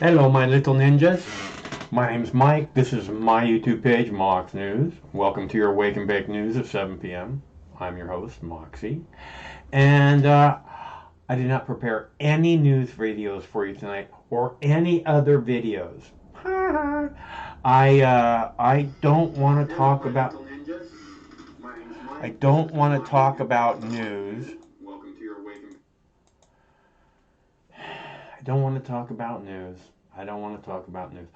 Hello, my little ninjas. My name's Mike. This is my YouTube page, Mox News. Welcome to your Wake and Bake News at 7 p.m. I'm your host, Moxie. And I did not prepare any news videos for you tonight or any other videos. I don't want to talk about. I don't want to talk about news. I don't want to talk about news. I don't want to talk about news.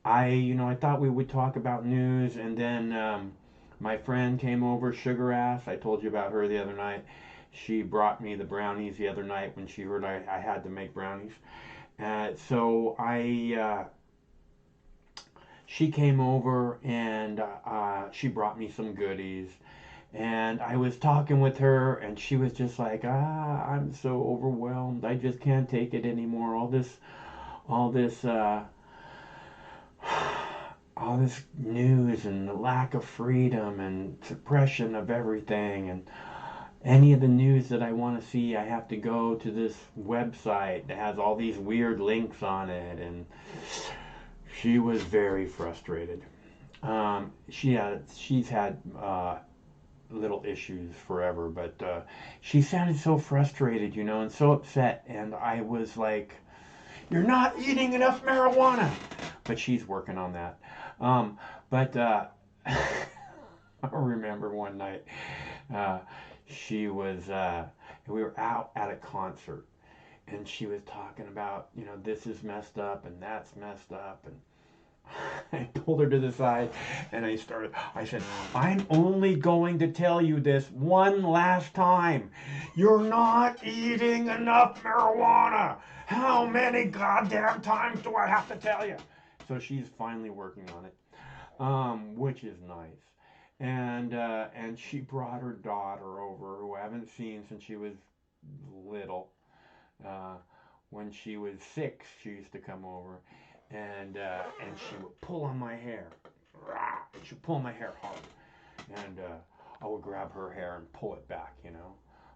I thought we would talk about news, and then my friend came over, Sugar Ass. I told you about her the other night. She brought me the brownies the other night when she heard I had to make brownies. She came over and she brought me some goodies. And I was talking with her, and she was just like, I'm so overwhelmed. I just can't take it anymore. All this all this news and the lack of freedom and suppression of everything, and any of the news that I want to see, I have to go to this website that has all these weird links on it. And she was very frustrated. She's had little issues forever, but she sounded so frustrated, and so upset. And I was like, "You're not eating enough marijuana," but she's working on that. But I remember one night uh, she was we were out at a concert, and she was talking about, this is messed up and that's messed up. And I pulled her to the side, and I said, "I'm only going to tell you this one last time. You're not eating enough marijuana. How many goddamn times do I have to tell you?" So she's finally working on it, which is nice. And she brought her daughter over, who I haven't seen since she was little. Uh, when she was 6, she used to come over, and she would pull on my hair. She would pull my hair hard, and I would grab her hair and pull it back.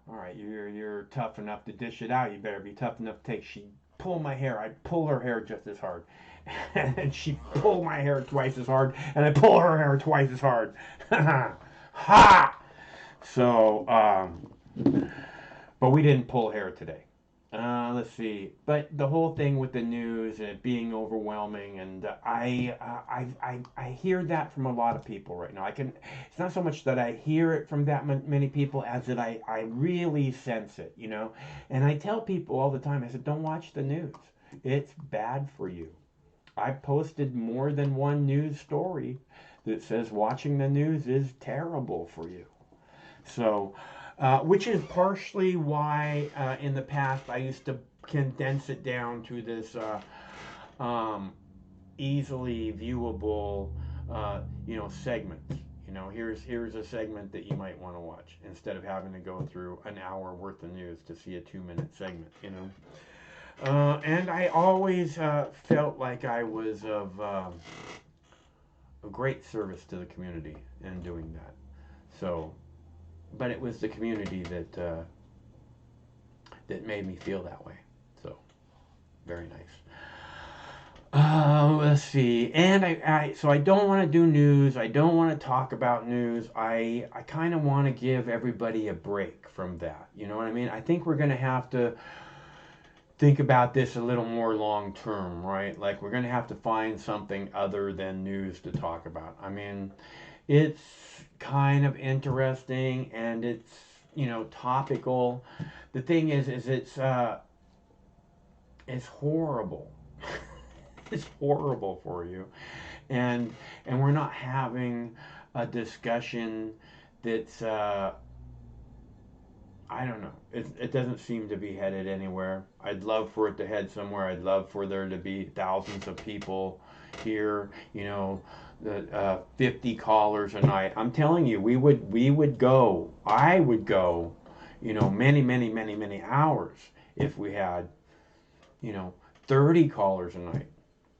All right, you're tough enough to dish it out. You better be tough enough to take. She'd pull my hair. I'd pull her hair just as hard, and she'd pull my hair twice as hard, and I'd pull her hair twice as hard. Ha! So, but we didn't pull hair today. Let's see. But the whole thing with the news and it being overwhelming, and I hear that from a lot of people right now. It's not so much that I hear it from that many people as that I really sense it. And I tell people all the time, I said, don't watch the news. It's bad for you. I've posted more than one news story that says watching the news is terrible for you. So, which is partially why in the past I used to condense it down to this um, easily viewable, segments. Here's a segment that you might want to watch instead of having to go through an hour worth of news to see a 2-minute segment. And I always felt like I was of a great service to the community in doing that. So, but it was the community that made me feel that way. So, very nice. Let's see. And so I don't want to do news. I don't want to talk about news. I kind of want to give everybody a break from that. You know what I mean? I think we're going to have to think about this a little more long term, right? Like, we're going to have to find something other than news to talk about. I mean, it's kind of interesting, and it's, topical. The thing is it's horrible. It's horrible for you, and we're not having a discussion that's I don't know. It doesn't seem to be headed anywhere. I'd love for it to head somewhere. I'd love for there to be thousands of people here. The 50 callers a night. I'm telling you, we would go. I would go. Many, many, many, many hours if we had, you know, 30 callers a night.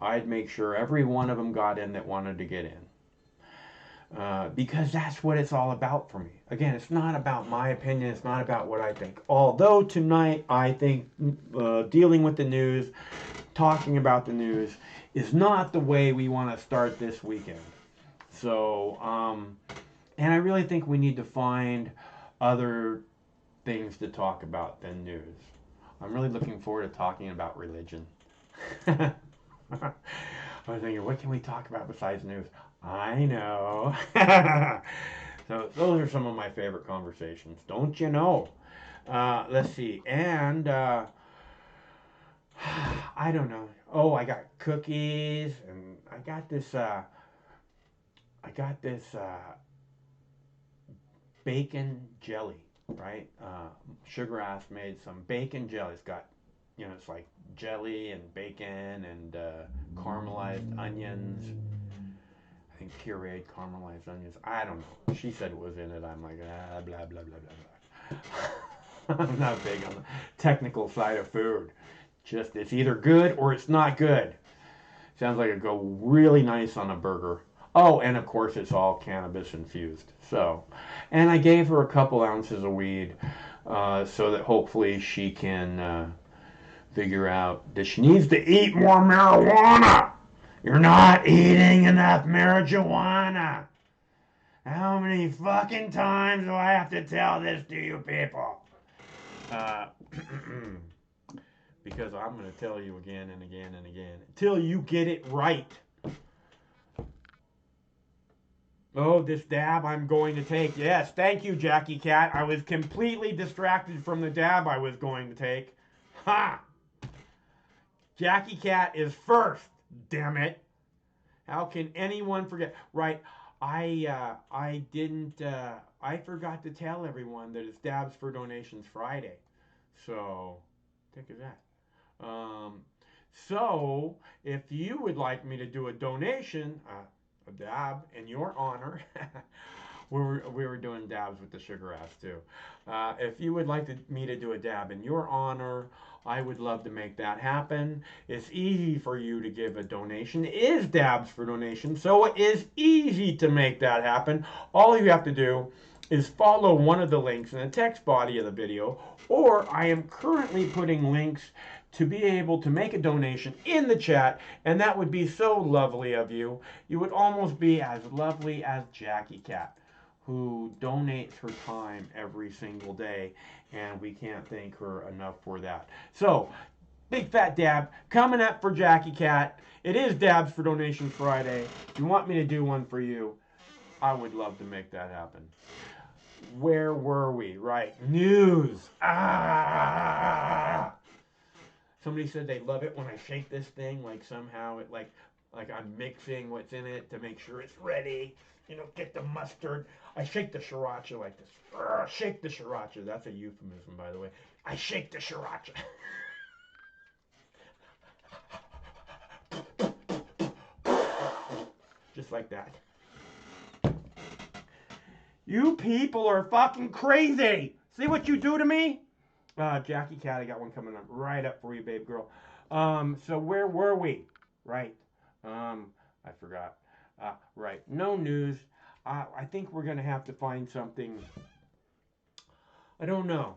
I'd make sure every one of them got in that wanted to get in. Because that's what it's all about for me. Again, it's not about my opinion. It's not about what I think. Although tonight I think dealing with the news talking about the news is not the way we want to start this weekend. So, and I really think we need to find other things to talk about than news. I'm really looking forward to talking about religion. I was thinking, what can we talk about besides news? I know. So those are some of my favorite conversations. Don't you know? Let's see. And I don't know. Oh, I got cookies, and I got this. Bacon jelly, right? Sugar Ass made some bacon jelly. It's got, it's like jelly and bacon and caramelized onions. I think pureed caramelized onions. I don't know. She said it was in it. I'm like, blah, blah, blah, blah, blah. I'm not big on the technical side of food. Just, it's either good or it's not good. Sounds like it'd go really nice on a burger. Oh, and of course it's all cannabis infused. So, and I gave her a couple ounces of weed so that hopefully she can figure out that she needs to eat more marijuana. You're not eating enough marijuana. How many fucking times do I have to tell this to you people? Because I'm going to tell you again and again and again until you get it right. Oh, this dab I'm going to take. Yes, thank you, Jackie Cat. I was completely distracted from the dab I was going to take. Ha! Jackie Cat is first, damn it. How can anyone forget? Right, I forgot to tell everyone that it's Dabs for Donations Friday. So, think of that. So, if you would like me to do a donation, a dab in your honor, we were doing dabs with the Sugar Ass too. If you would like me to do a dab in your honor, I would love to make that happen. It's easy for you to give a donation. It is Dabs for Donation, so it is easy to make that happen. All you have to do is follow one of the links in the text body of the video, or I am currently putting links to be able to make a donation in the chat, and that would be so lovely of you. You would almost be as lovely as Jackie Cat, who donates her time every single day, and we can't thank her enough for that. So, big fat dab coming up for Jackie Cat. It is Dabs for Donation Friday. If you want me to do one for you, I would love to make that happen. Where were we? Right, news. Somebody said they love it when I shake this thing, like somehow it like I'm mixing what's in it to make sure it's ready. Get the mustard. I shake the sriracha like this. Shake the sriracha. That's a euphemism, by the way. I shake the sriracha. Just like that. You people are fucking crazy. See what you do to me? Jackie Cat, I got one coming up right up for you, babe girl. So where were we? Right. I forgot. Right. No news. I think we're going to have to find something. I don't know.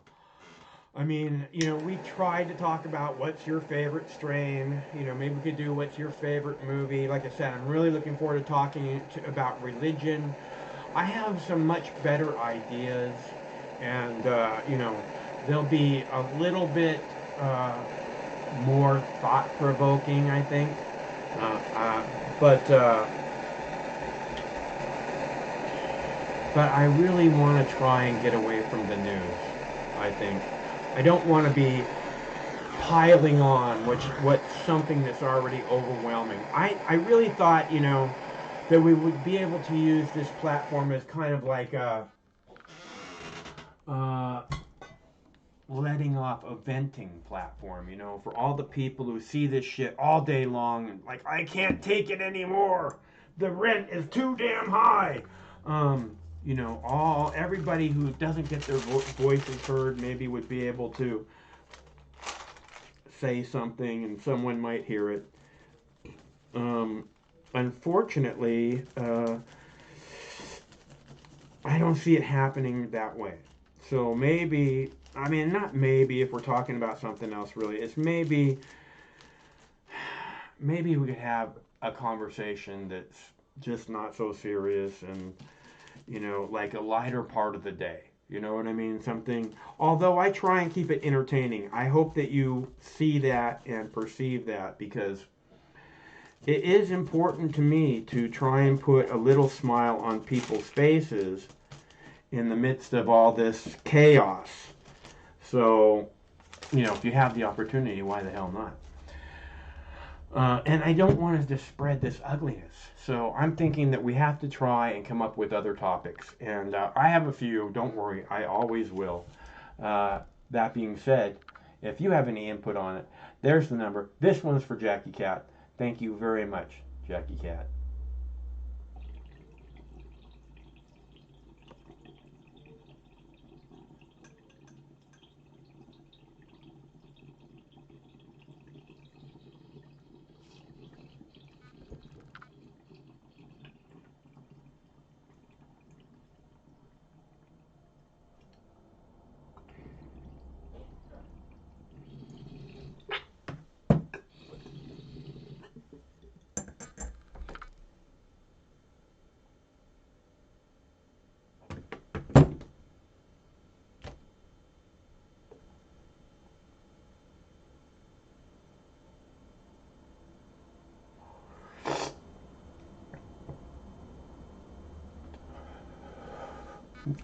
I mean, we tried to talk about what's your favorite strain. Maybe we could do what's your favorite movie. Like I said, I'm really looking forward to talking about religion. I have some much better ideas. And, they'll be a little bit more thought-provoking, I think. But I really want to try and get away from the news, I think. I don't want to be piling on what's something that's already overwhelming. I really thought, that we would be able to use this platform as kind of like a letting off a venting platform, for all the people who see this shit all day long and like, I can't take it anymore. The rent is too damn high. Everybody who doesn't get their voices heard maybe would be able to say something and someone might hear it. Unfortunately, I don't see it happening that way. So maybe, not maybe if we're talking about something else really, it's maybe maybe we could have a conversation that's just not so serious and, like a lighter part of the day. You know what I mean? Something, although I try and keep it entertaining, I hope that you see that and perceive that because it is important to me to try and put a little smile on people's faces in the midst of all this chaos. So, if you have the opportunity, why the hell not? And I don't want to just spread this ugliness. So I'm thinking that we have to try and come up with other topics. And I have a few. Don't worry, I always will. That being said, if you have any input on it, there's the number. This one's for Jackie Cat. Thank you very much, Jackie Cat.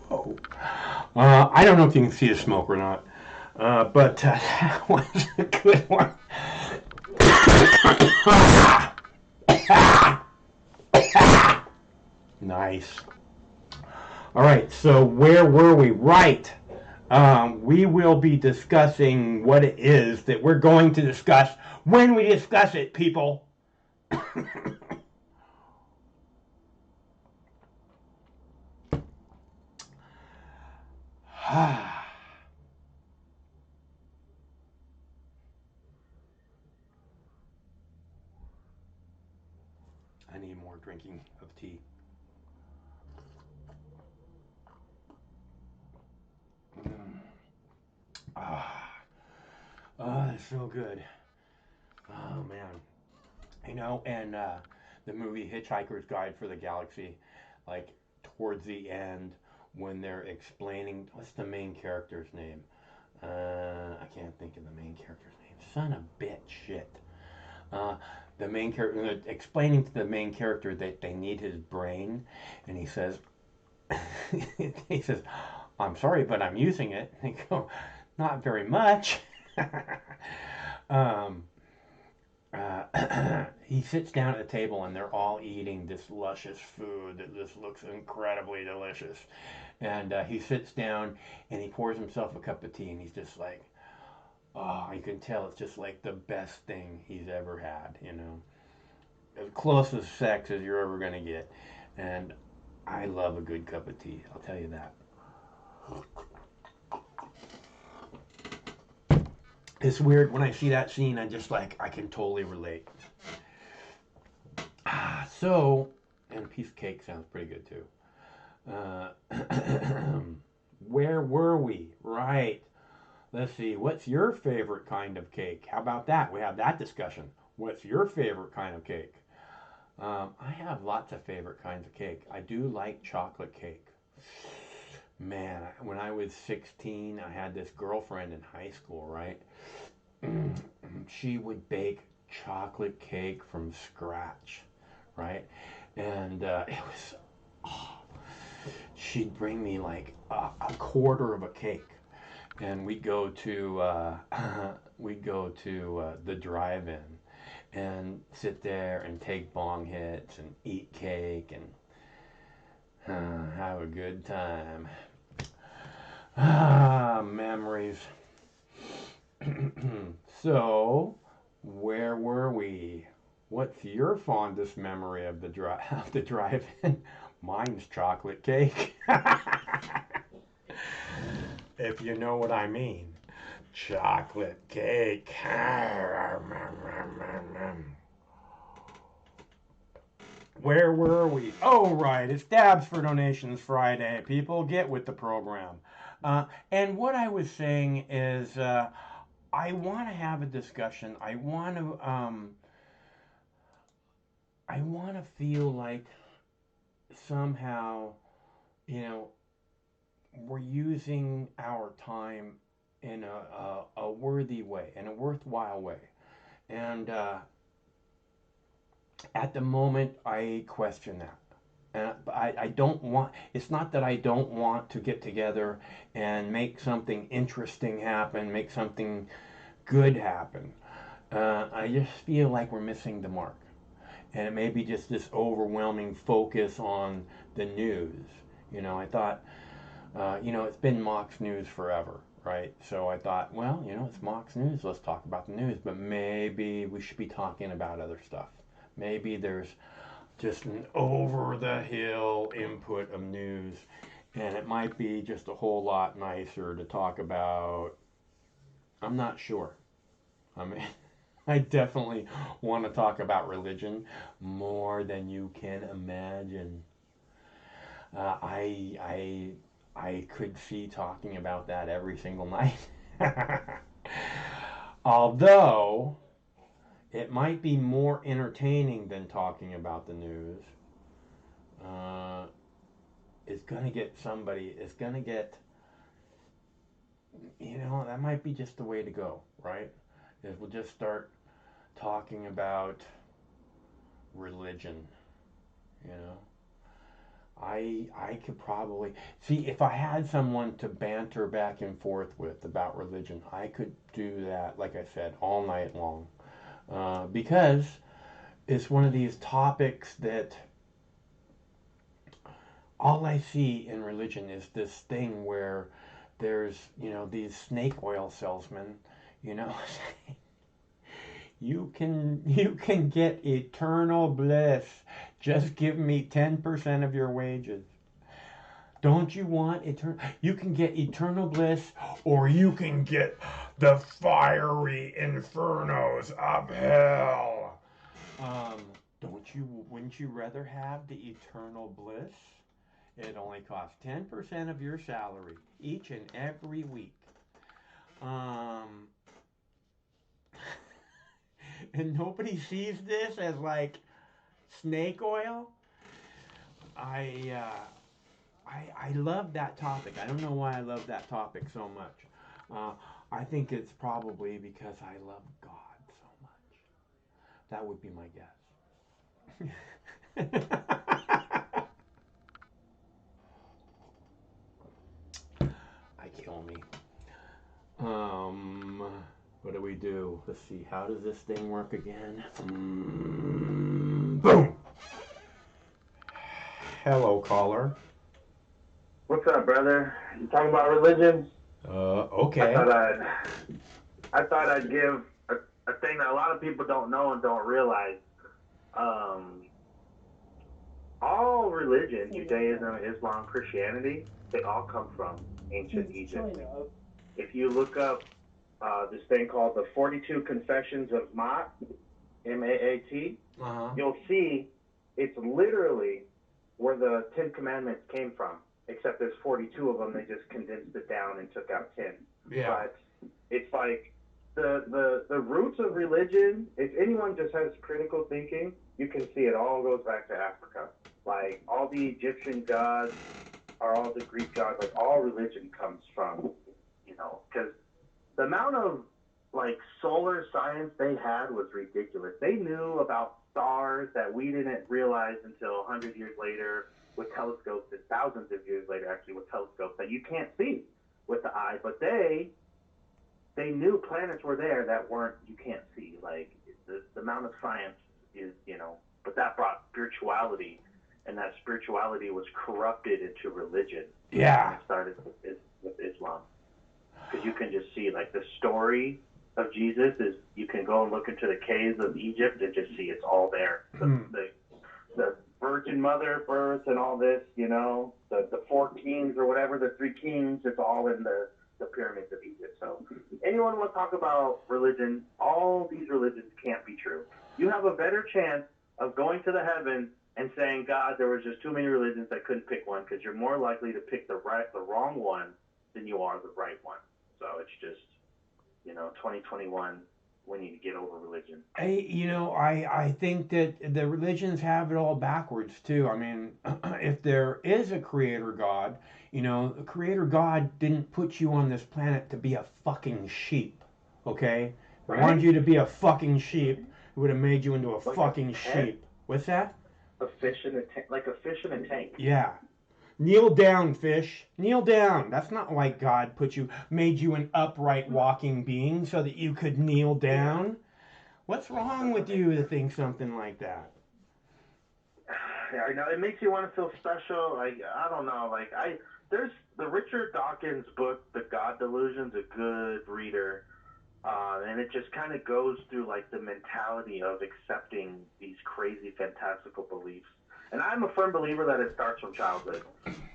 Whoa. I don't know if you can see the smoke or not, but that was a good one. Nice. All right, so where were we? Right. We will be discussing what it is that we're going to discuss when we discuss it, people. I need more drinking of tea. Mm. Ah, oh, that's so good. Oh man, and the movie Hitchhiker's Guide for the Galaxy, like towards the end when they're explaining what's the main character's name. I can't think of the main character's name. Son of bitch, shit. Uh, the main character explaining to the main character that they need his brain, and he says, he says, "I'm sorry, but I'm using it." And they go, "Not very much." um, he sits down at the table and they're all eating this luscious food that just looks incredibly delicious. And he sits down and he pours himself a cup of tea and he's just like, oh, you can tell it's just like the best thing he's ever had. As close as sex as you're ever going to get. And I love a good cup of tea, I'll tell you that. It's weird when I see that scene, I just like, I can totally relate. So, and a piece of cake sounds pretty good too. Where were we? Right. Let's see. What's your favorite kind of cake? How about that? We have that discussion. What's your favorite kind of cake? I have lots of favorite kinds of cake. I do like chocolate cake. Man, when I was 16, I had this girlfriend in high school, right? She would bake chocolate cake from scratch, right? And it was, oh, she'd bring me like a quarter of a cake, and we'd go to the drive-in and sit there and take bong hits and eat cake and have a good time. Memories. So, where were we? What's your fondest memory of the of the drive-in? Mine's chocolate cake. If you know what I mean. Chocolate cake. Where were we? Oh, right. It's Dabs for Donations Friday. People, get with the program. And what I was saying is, I want to have a discussion. I want to I want to feel like somehow, you know, we're using our time in a worthy way, in a worthwhile way. And at the moment, I question that. And I don't want, it's not that I don't want to get together and make something interesting happen, make something good happen. I just feel like we're missing the mark. And it may be just this overwhelming focus on the news. I thought, it's been Mox News forever, right? So I thought, well, it's Mox News, let's talk about the news, but maybe we should be talking about other stuff. Maybe there's just an over the hill input of news, and it might be just a whole lot nicer to talk about. I'm not sure. I mean, I definitely want to talk about religion more than you can imagine. I could see talking about that every single night. Although it might be more entertaining than talking about the news. Uh, it's gonna get somebody. It's gonna get. That might be just the way to go, right? Is we'll just start talking about religion. You know, I could probably see if I had someone to banter back and forth with about religion. I could do that, like I said, all night long, because it's one of these topics that all I see in religion is this thing where there's these snake oil salesmen, you know, you can get eternal bliss. Just give me 10% of your wages. Don't you want eternal? You can get eternal bliss, or you can get the fiery infernos of hell. Don't you? Wouldn't you rather have the eternal bliss? It only costs 10% of your salary each and every week. Um, and nobody sees this as like snake oil. I I love that topic. I don't know why I love that topic so much. Uh, I think it's probably because I love God so much. That would be my guess. I kill me. What do we do? Let's see. How does this thing work again? Boom. Hello, caller. What's up, brother? You talking about religion? I Okay. thought I'd I thought I'd give a thing that a lot of people don't know and don't realize. Um, all religion, Judaism, Islam, Christianity, they all come from ancient Egypt. If you look up this thing called the 42 Confessions of Maat, Maat, Uh huh. you'll see it's literally where the Ten Commandments came from. Except there's 42 of them. They just condensed it down and took out 10. Yeah. But it's like the roots of religion. If anyone just has critical thinking, you can see it all goes back to Africa. Like all the Egyptian gods are all the Greek gods. Like all religion comes from, because the amount of like solar science they had was ridiculous. They knew about stars that we didn't realize until 100 years later with telescopes, and thousands of years later actually with telescopes that you can't see with the eye. But they knew planets were there that weren't you can't see. Like the amount of science is but that brought spirituality, and that spirituality was corrupted into religion, and Yeah. it started with Islam, because you can just see like the story of Jesus is you can go and look into the caves of Egypt and just see it's all there. Hmm. The Virgin Mother birth and all this, the four kings or whatever, the three kings, it's all in the pyramids of Egypt. So anyone want to talk about religion, all these religions can't be true. You have a better chance of going to the heaven and saying, God, there was just too many religions, I couldn't pick one, because you're more likely to pick the wrong one than you are the right one. So it's just, 2021. we need to get over religion. I think that the religions have it all backwards too. I mean, if there is a creator God, the creator God didn't put you on this planet to be a fucking sheep, okay? If he wanted Right? you to be a fucking sheep, he would have made you into a Like a fucking pet, sheep. What's that? a fish in a tank, like a fish in a tank. Yeah. Kneel down, fish. Kneel down. That's not why God made you an upright walking being so that you could kneel Yeah. down. What's wrong with you to think something like that? I know it makes you want to feel special. Like I don't know. There's the Richard Dawkins book, The God Delusion's a good reader, and it just kind of goes through like the mentality of accepting these crazy fantastical beliefs. And I'm a firm believer that it starts from childhood.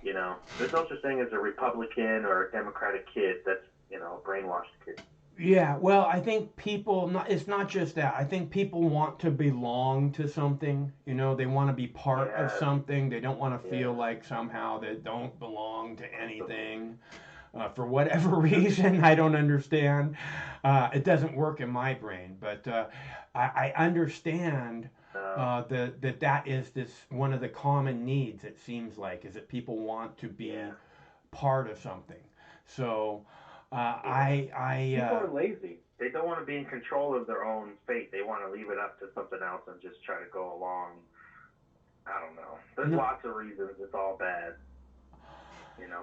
There's no such thing as a Republican or a Democratic kid that's a brainwashed kid. Yeah, well, I think it's not just that. I think people want to belong to something. They want to be part of Yeah, something. They don't want to feel yeah, like somehow they don't belong to absolutely. anything. For whatever reason, I don't understand. It doesn't work in my brain, but I understand No, that is this one of the common needs. It seems like is that people want to yeah, be part of something. So yeah. I People are lazy. They don't want to be in control of their own fate. They want to leave it up to something else and just try to go along. I don't know. There's no, lots of reasons it's all bad.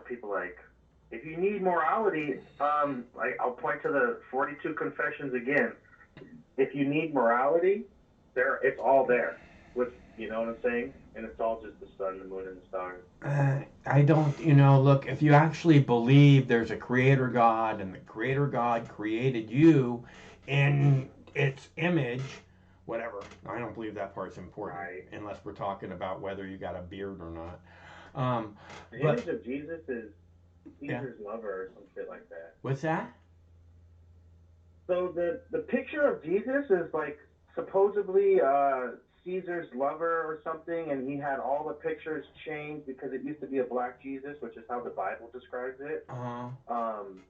People like, if you need morality, I'll point to the 42 Confessions again. If you need morality, it's all there. With you know what I'm saying? And it's all just the sun, the moon, and the stars. I don't, look, if you actually believe there's a creator God and the creator God created you in its image, whatever. I don't believe that part's important Right. unless we're talking about whether you got a beard or not. Um, The but image of Jesus is yeah, Caesar's lover or some shit like that. what's that? So the picture of Jesus is like supposedly Caesar's lover or something, and he had all the pictures changed because it used to be a black Jesus, which is how the Bible describes it. Uh, Um,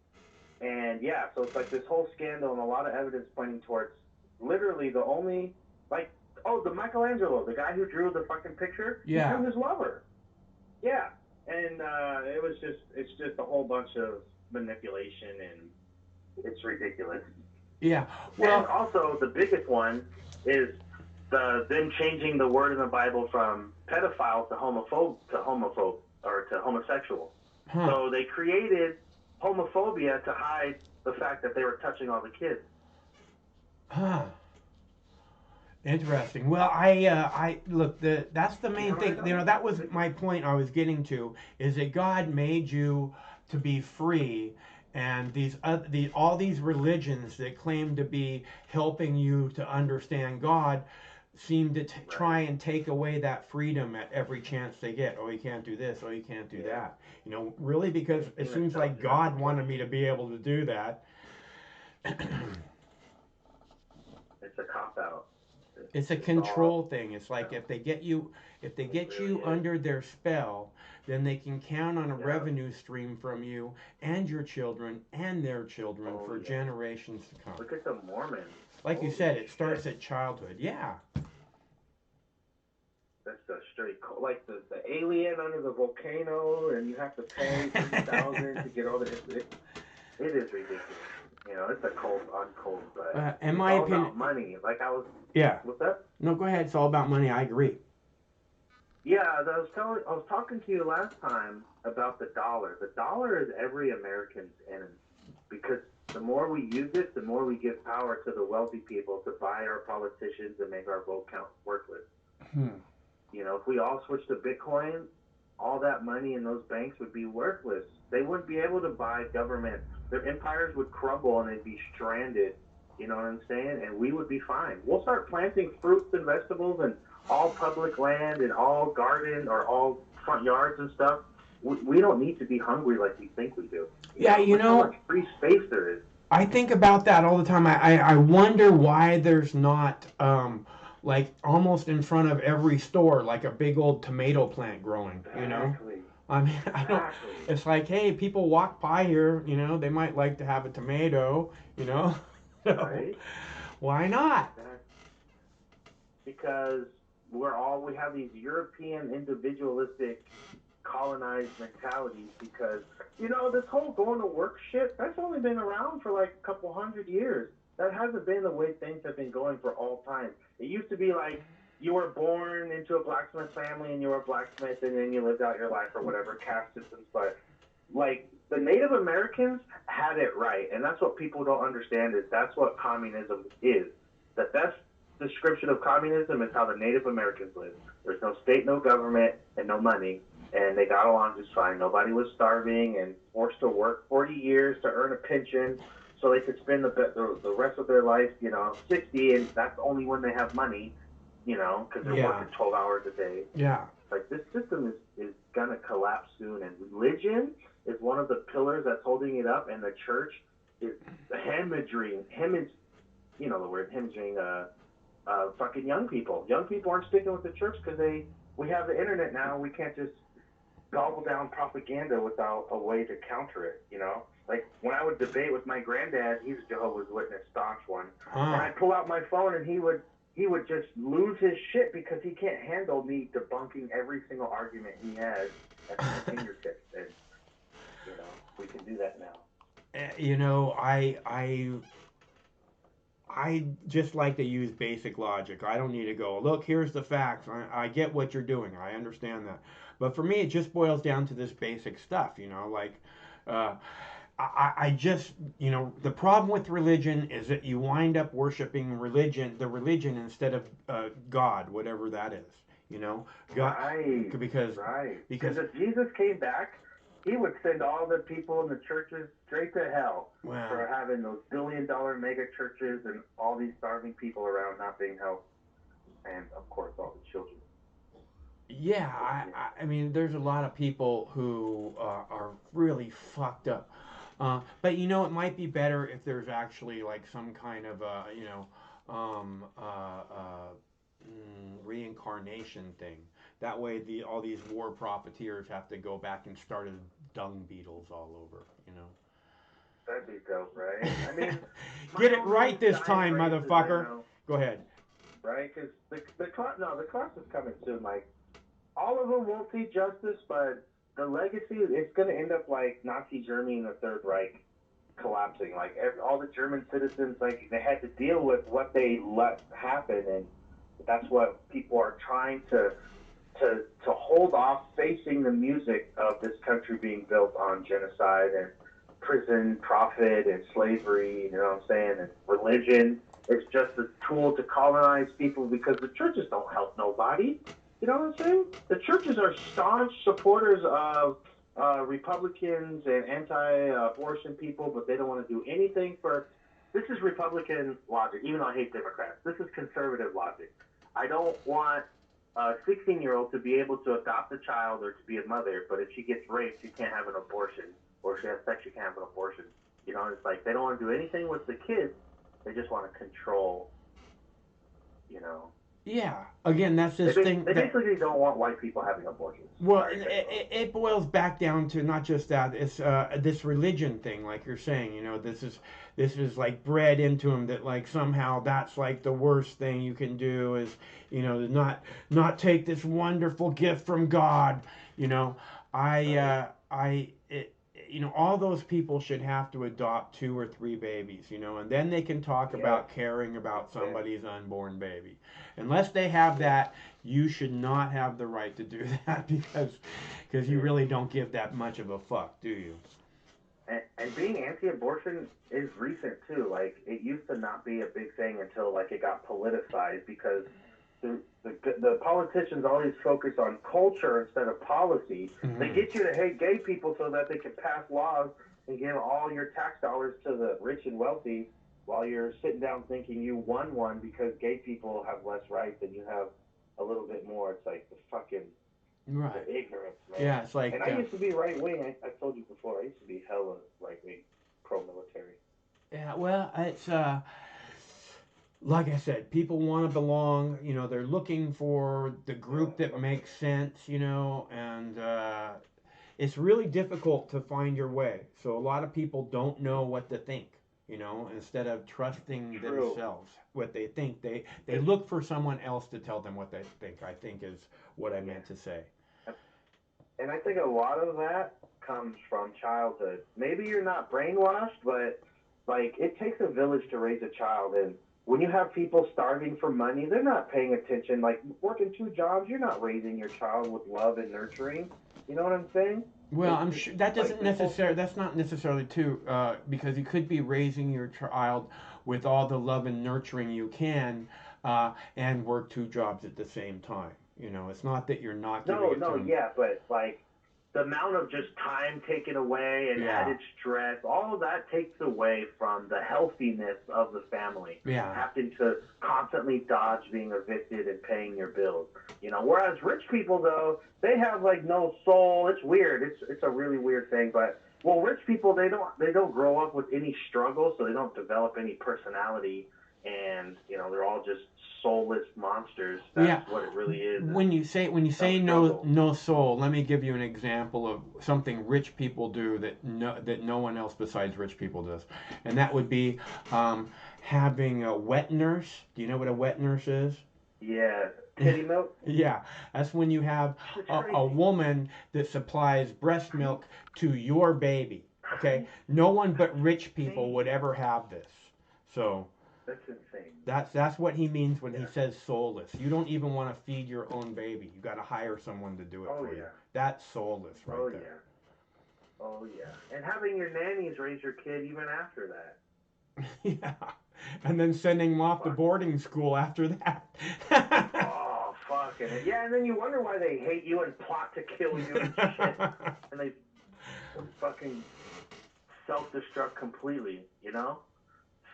and yeah, so it's like this whole scandal and a lot of evidence pointing towards literally the only like the Michelangelo, the guy who drew the fucking picture, he yeah, drew his lover. Yeah, and it's just a whole bunch of manipulation and it's ridiculous. yeah. And Well, also the biggest one is them changing the word in the Bible from pedophile to homophobe or to homosexual. huh, So they created homophobia to hide the fact that they were touching all the kids. huh. Interesting. Well, I look. That's the You know main what I thing. know? That was my point. I was getting to is that God made you to be free, and all these religions that claim to be helping you to understand God seem to Right. try and take away that freedom at every chance they get. Oh, you can't do this. Oh, you can't do Yeah. that. Really, because It's it seen seems itself like God wanted me justification. to be able to do that. It's a cop out. It's, It's a it's all control thing. It's like if they it get really you is. under their spell, then they can count on a Yeah. revenue stream from you and your children and their children Oh for yeah. generations to come. Look at the Mormons. Like you Holy said, it shit. starts at childhood. Yeah. That's the straight like the alien under the volcano, and you have to pay 50,000 to get all the. It is ridiculous. It's a cult on cult, but In it's my all opinion, about money. Like I was, yeah. what's that? No, go ahead. It's all about money. I agree. Yeah, I was talking to you last time about the dollar. The dollar is every American's enemy because the more we use it, the more we give power to the wealthy people to buy our politicians and make our vote count worthless. Hmm. If we all switched to Bitcoin, all that money in those banks would be worthless. They wouldn't be able to buy government. Their empires would crumble and they'd be stranded. You know what I'm saying? And we would be fine. We'll start planting fruits and vegetables and all public land and all garden or all front yards and stuff. We don't need to be hungry like we think we do. Yeah, Look how much free space there is. I think about that all the time. I wonder why there's not like almost in front of every store like a big old tomato plant growing. Exactly. I mean, I don't. Exactly. It's like, hey, people walk by here. They might like to have a tomato. So, Right? Why not? Because we have these European individualistic colonized mentalities because this whole going to work shit that's only been around for like a couple 100 years. That hasn't been the way things have been going for all time. It used to be like you were born into a blacksmith family and you were a blacksmith and then you lived out your life or whatever caste systems. But like the Native Americans had it right, and that's what people don't understand is that's what communism is. The best description of communism is how the Native Americans lived. There's no state, no government, and no money, and they got along just fine. Nobody was starving and forced to work 40 years to earn a pension so they could spend the rest of their life, 60, and that's only when they have money, because they're Yeah. working 12 hours a day. Yeah. Like this system is gonna collapse soon, and religion is one of the pillars that's holding it up, and the church is the word hemorrhaging fucking young people. Young people aren't sticking with the church because we have the internet now. We can't just gobble down propaganda without a way to counter it. Like when I would debate with my granddad, he's a Jehovah's Witness staunch one, and I'd pull out my phone and he would just lose his shit because he can't handle me debunking every single argument he has at his fingertips. And we can do that now. I just like to use basic logic. I don't need to go, look, here's the facts. I get what you're doing. I understand that. But for me, it just boils down to this basic stuff, like, uh, I just, the problem with religion is that you wind up worshiping the religion instead of God, whatever that is, God, Right, because, right. because, Because if Jesus came back, he would send all the people in the churches straight to hell well, for having those billion-dollar mega churches and all these starving people around not being helped, and of course all the children. yeah, Yeah. I mean, there's a lot of people who are really fucked up. But it might be better if there's actually like some kind of um, uh, uh, reincarnation thing. That way, all these war profiteers have to go back and start as dung beetles all over. That'd be dope, right? I mean, my Get it only right this dying time, race is, motherfucker. Go ahead. right? Because the class is coming soon. Like all of them won't see justice, but the legacy it's going to end up like Nazi Germany and the Third Reich collapsing. Like all the German citizens, like they had to deal with what they let happen, and that's what people are trying to hold off facing the music of this country being built on genocide and prison, profit, and slavery. You know what I'm saying? And religion. It's just a tool to colonize people because the churches don't help nobody. You know what I'm saying? The churches are staunch supporters of Republicans and anti-abortion people, but they don't want to do anything for. This is Republican logic, even though I hate Democrats. This is conservative logic. I don't want a 16-year-old to be able to adopt a child or to be a mother, but if she gets raped, she can't have an abortion, or if she has sex, she can't have an abortion. It's like they don't want to do anything with the kids. They just want to control. You know, Yeah. Again, that's this thing they that. basically don't want white people having abortions. Well, Sorry, it boils back down to not just that. It's this religion thing, like you're saying. This is like bred into them that like somehow that's like the worst thing you can do is to not take this wonderful gift from God. You know, all those people should have to adopt 2 or 3 babies. And then they can talk about caring about somebody's unborn baby. Unless they have that, you should not have the right to do that because you really don't give that much of a fuck, do you? And being anti-abortion is recent too. Like it used to not be a big thing until like it got politicized because the politicians always focus on culture instead of policy. Mm-hmm. They get you to hate gay people so that they can pass laws and give all your tax dollars to the rich and wealthy while you're sitting down thinking you won one because gay people have less rights and you have a little bit more. It's like the fucking Right. the ignorance, man. Yeah, it's like. And I used to be right wing. I told you before. I used to be hella right wing, pro military. Yeah. Well, it's like I said, people want to belong. They're looking for the group that makes sense. And it's really difficult to find your way. So a lot of people don't know what to think. You know, instead of trusting True. themselves, what they think, they look for someone else to tell them what they think. I think is what I Yeah. meant to say. And I think a lot of that comes from childhood. Maybe you're not brainwashed, but like it takes a village to raise a child. And when you have people starving for money, they're not paying attention. Like working two jobs, you're not raising your child with love and nurturing. You know what I'm saying? Well, I'm It's sure that like doesn't this whole necessarily. That's not necessarily true, because you could be raising your child with all the love and nurturing you can, and work two jobs at the same time. You know, it's not that you're not giving no, it to no, them. yeah, but like the amount of just time taken away and Yeah, added stress, all of that takes away from the healthiness of the family. yeah, Having to constantly dodge being evicted and paying your bills. You know, whereas rich people though, they have like no soul. It's weird. It's a really weird thing, but well, rich people they don't grow up with any struggle, so they don't develop any personality, and you know they're all just soulless monsters. That's yeah. what it really is no When you say struggle. no soul, let me give you an example of something rich people do that no one else besides rich people does, and that would be um, having a wet nurse. Do you know what a wet nurse is? Yeah, titty milk. Yeah, that's when you have It's a crazy. woman that supplies breast milk to your baby. Okay, no one but rich people would Insane. ever have this. So That's insane. that's what he means when he Yeah. says soulless. You don't even want to feed your own baby. You got to hire someone to do it Oh for you. yeah. That's soulless Oh right there. yeah. Oh yeah. And having your nannies raise your kid even after that. Yeah, and then sending them off to Fuck. boarding school after that. Oh fucking it. Yeah, and then you wonder why they hate you and plot to kill you and shit. And they fucking self-destruct completely. You know?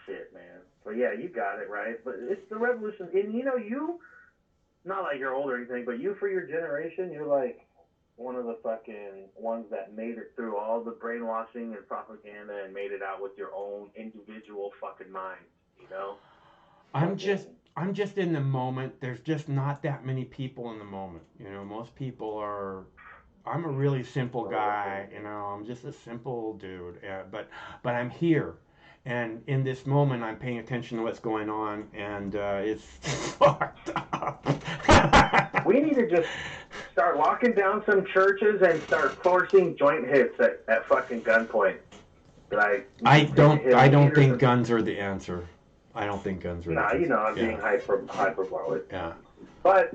Shit, man. But yeah, you got it right. But it's the revolution, and you know you not like you're old or anything, but you for your generation, you're like one of the fucking ones that made it through all the brainwashing and propaganda and made it out with your own individual fucking mind, you know? I'm just Fucking I'm just in the moment. There's just not that many people in the moment. You know, most people are. I'm a really simple well, guy. You know, I'm just a simple dude. But I'm here, and in this moment, I'm paying attention to what's going on, and it's fucked up. we need to just start locking down some churches and start forcing joint hits at fucking gunpoint. Like you I can take a don't. hit I on don't me or think something. guns are the answer. I don't think guns are the Nah, you answer. know I'm Yeah. being hyperbolic. Yeah. But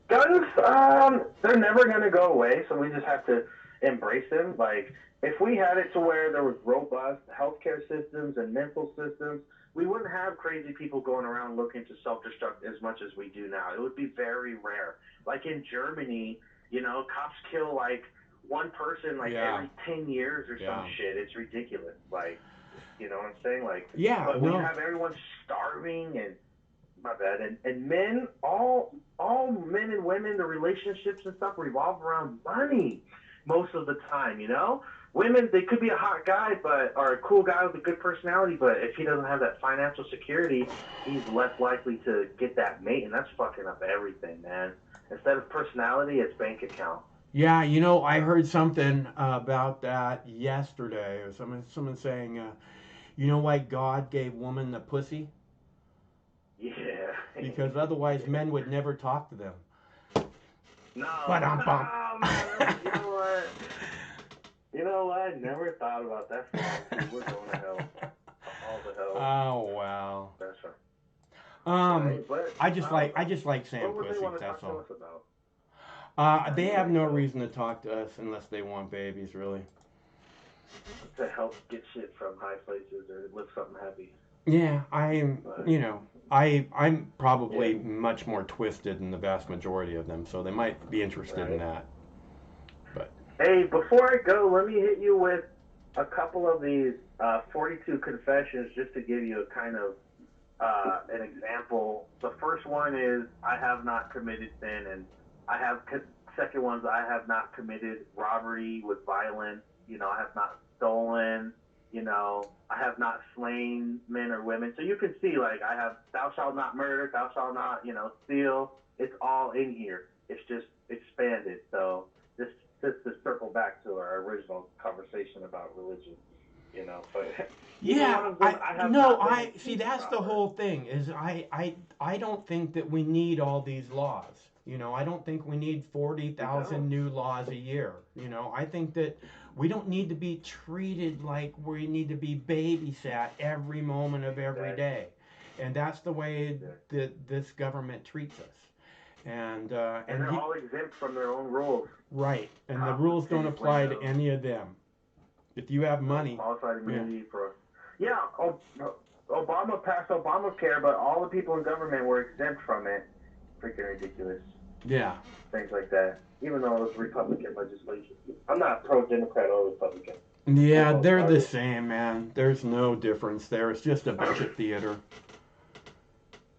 guns, they're never gonna go away, so we just have to embrace them. Like if we had it to where there was robust healthcare systems and mental systems, we wouldn't have crazy people going around looking to self-destruct as much as we do now. It would be very rare. Like in Germany, you know, cops kill like one person like Yeah. every 10 years or some Yeah. shit. It's ridiculous. Like, you know what I'm saying? Like, Yeah. but when you No. have everyone starving and my bad. And men, all men and women, the relationships and stuff revolve around money most of the time. You know, women they could be a hot guy, but or a cool guy with a good personality, but if he doesn't have that financial security, he's less likely to get that mate, and that's fucking up everything, man. Instead of personality, it's bank account. Yeah, you know, I So heard something about that yesterday. Or someone saying, you know why God gave woman the pussy? yeah, Because otherwise yeah. men would never talk to them. No, But bump. oh man, you know what? You know what? I never thought about that wrong too. We're going to hell. All the hell. Oh wow. That's right. Um, Right? But I just like saying what would they pussy. want to That's talk to all. us about? They You're have right no though. reason to talk to us unless they want babies, really. To help get shit from high places or lift something heavy. Yeah, I'm. But You know, I'm yeah, probably much more twisted than the vast majority of them, so they might be interested in right. that. But Hey, before I go, let me hit you with a couple of these 42 confessions just to give you a kind of an example. The first one is I have not committed sin, and I have second one's I have not committed robbery with violence. You know, I have not stolen. You know, I have not slain men or women. So you can see, like, I have thou shalt not murder, thou shalt not, you know, steal. It's all in here. It's just expanded. So just to circle back to our original conversation about religion. But either one Yeah, of them, I have no, not been I in see. too That's the proper. whole thing. Is I don't think that we need all these laws. I don't think we need forty We thousand don't. new laws a year. I think that we don't need to be treated like we need to be babysat every moment of every Exactly. day, and that's the way Exactly. that this government treats us. And And they're all exempt from their own rules. right, and the Top of rules don't city apply to windows. any of them. If you have No money, qualified yeah, immunity for. Yeah. Obama passed Obamacare, but all the people in government were exempt from it. Freaking ridiculous. yeah. Things like that. Even though it was Republican legislation. I'm not pro Democrat or Republican. They're Yeah, both they're the garbage. same, man. There's no difference there. It's just a bunch of theater.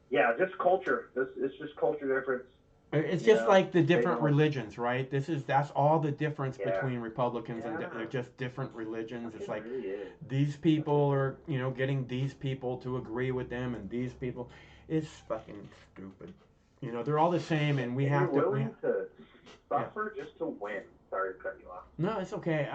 Yeah, just culture. It's just culture difference. It's just like the They different don't. religions, right? That's all the difference Yeah. between Republicans and Yeah. they're just different religions. It's It like really is. these people are, getting these people to agree with them, and these people. It's fucking stupid. They're all the same, and we And you're have to. willing to Yeah. suffer just to win. Sorry to cut you off. No, it's okay.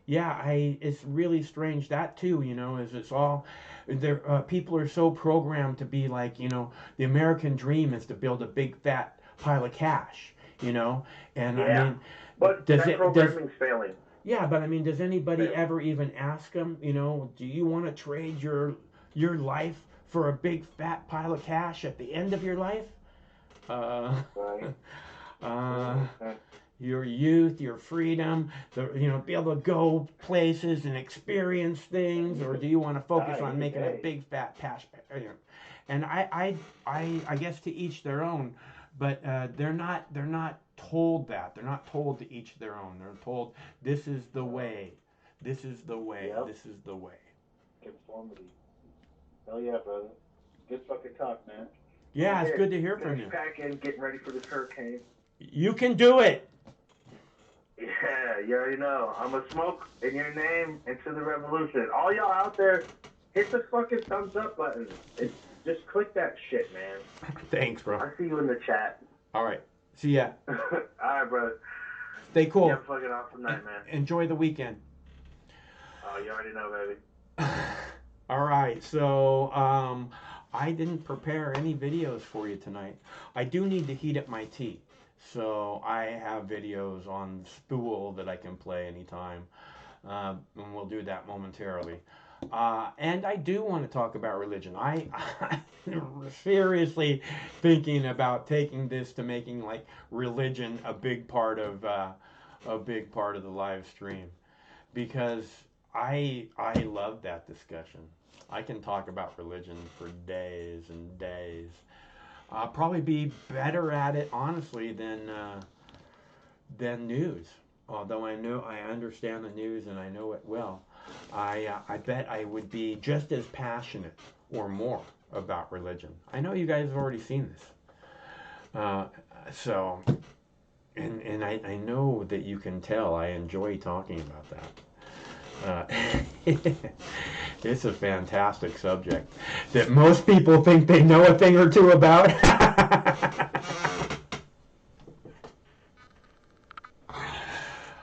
Yeah, it's really strange that too. Is it's all there. People are so programmed to be like, the American dream is to build a big fat pile of cash. And I Yeah. mean, But does that it does programming's failing. yeah, but I mean, does anybody Failing. ever even ask them? Do you want to trade your life for a big fat pile of cash at the end of your life? Uh, Right. uh, Okay. your youth, your freedom, be able to go places and experience things, or do you want to focus on making a Hey. big fat cash? And I guess to each their own, but they're not told that. They're not told to each their own. They're told this is the way, this is the way, Yep. this is the way. Conformity. Hell yeah, brother. Good fucking talk, man. Yeah, it's good to hear from Finish you. packing, getting ready for this hurricane. You can do it. Yeah, you already know. I'm a smoke in your name into the revolution. All y'all out there, hit the fucking thumbs up button. Just click that shit, man. Thanks, bro. I'll see you in the chat. All right. See ya. All right, brother. Stay cool. Yeah, fucking awesome night, man. Enjoy the weekend. Oh, you already know, baby. All right, so I didn't prepare any videos for you tonight. I do need to heat up my tea, so I have videos on spool that I can play anytime, and we'll do that momentarily. And I do want to talk about religion. I'm seriously thinking about taking this to making like religion a big part of the live stream because I love that discussion. I can talk about religion for days and days. I'll probably be better at it, honestly, than news. Although I understand the news and I know it well, I bet I would be just as passionate or more about religion. I know you guys have already seen this, uh, so and I know that you can tell I enjoy talking about that. It's a fantastic subject that most people think they know a thing or two about.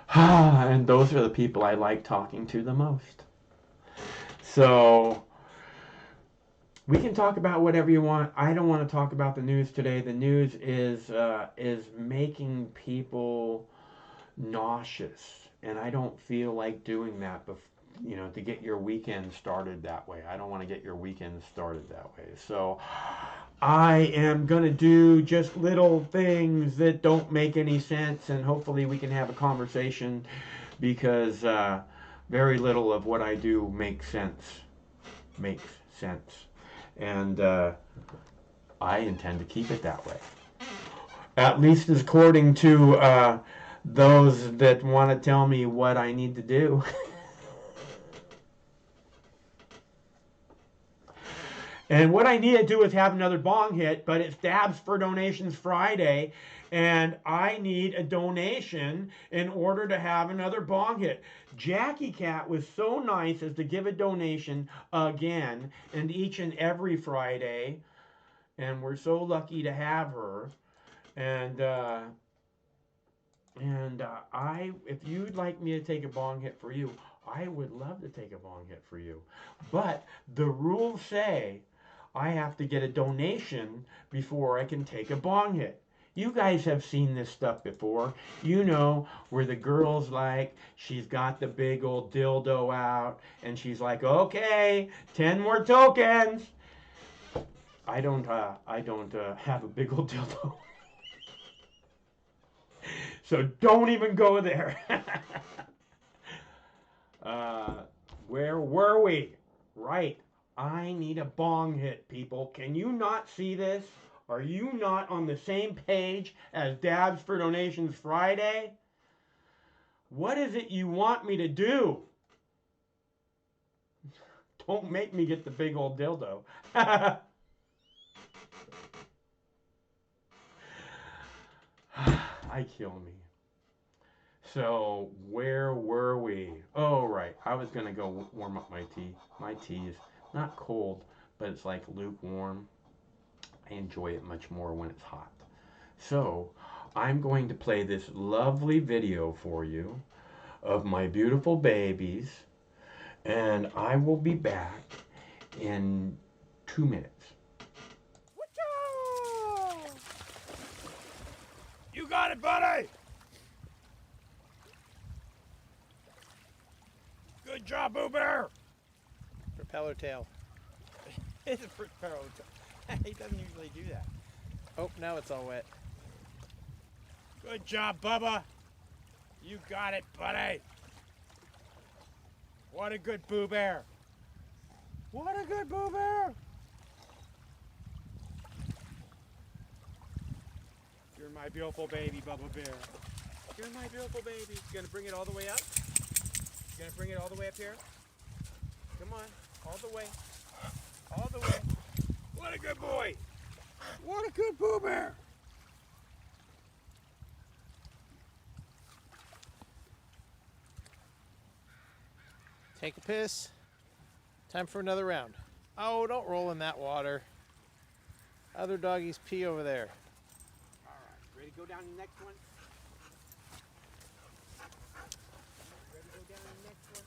And those are the people I like talking to the most. So we can talk about whatever you want. I don't want to talk about the news today. The news is making people nauseous, and I don't feel like doing that. To get your weekend started that way. I don't want to get your weekend started that way. So I am gonna do just little things that don't make any sense, and hopefully we can have a conversation because very little of what I do makes sense. Makes sense. And I intend to keep it that way. At least according to those that want to tell me what I need to do. And what I need to do is have another bong hit, but it's Dabs for Donations Friday, and I need a donation in order to have another bong hit. Jackie Cat was so nice as to give a donation again, and each and every Friday, and we're so lucky to have her. And if you'd like me to take a bong hit for you, I would love to take a bong hit for you. But the rules say I have to get a donation before I can take a bong hit. You guys have seen this stuff before. You know where the girl's like, she's got the big old dildo out, and she's like, okay, 10 more tokens. I don't have a big old dildo. So don't even go there. uh, where were we? Right. I need a bong hit, people. Can you not see this? Are you not on the same page as Dabs for Donations Friday? What is it you want me to do? Don't make me get the big old dildo. I kill me. So, where were we? Oh, right. I was going to go warm up my tea. My tea is not cold, but it's like lukewarm. I enjoy it much more when it's hot. So, I'm going to play this lovely video for you of my beautiful babies, and I will be back in 2 minutes. You got it, buddy! Good job, Boo Bear! Propeller tail. It's a propeller tail. He doesn't usually do that. Oh, now it's all wet. Good job, Bubba. You got it, buddy. What a good Boo Bear. What a good Boo Bear. You're my beautiful baby, Bubba Bear. You're my beautiful baby. You gonna bring it all the way up? You gonna bring it all the way up here? Come on, all the way. All the way. What a good boy. What a good Boo Bear. Take a piss. Time for another round. Oh, don't roll in that water. Other doggies pee over there. All right, ready to go down to the next one? Ready to go down to the next one?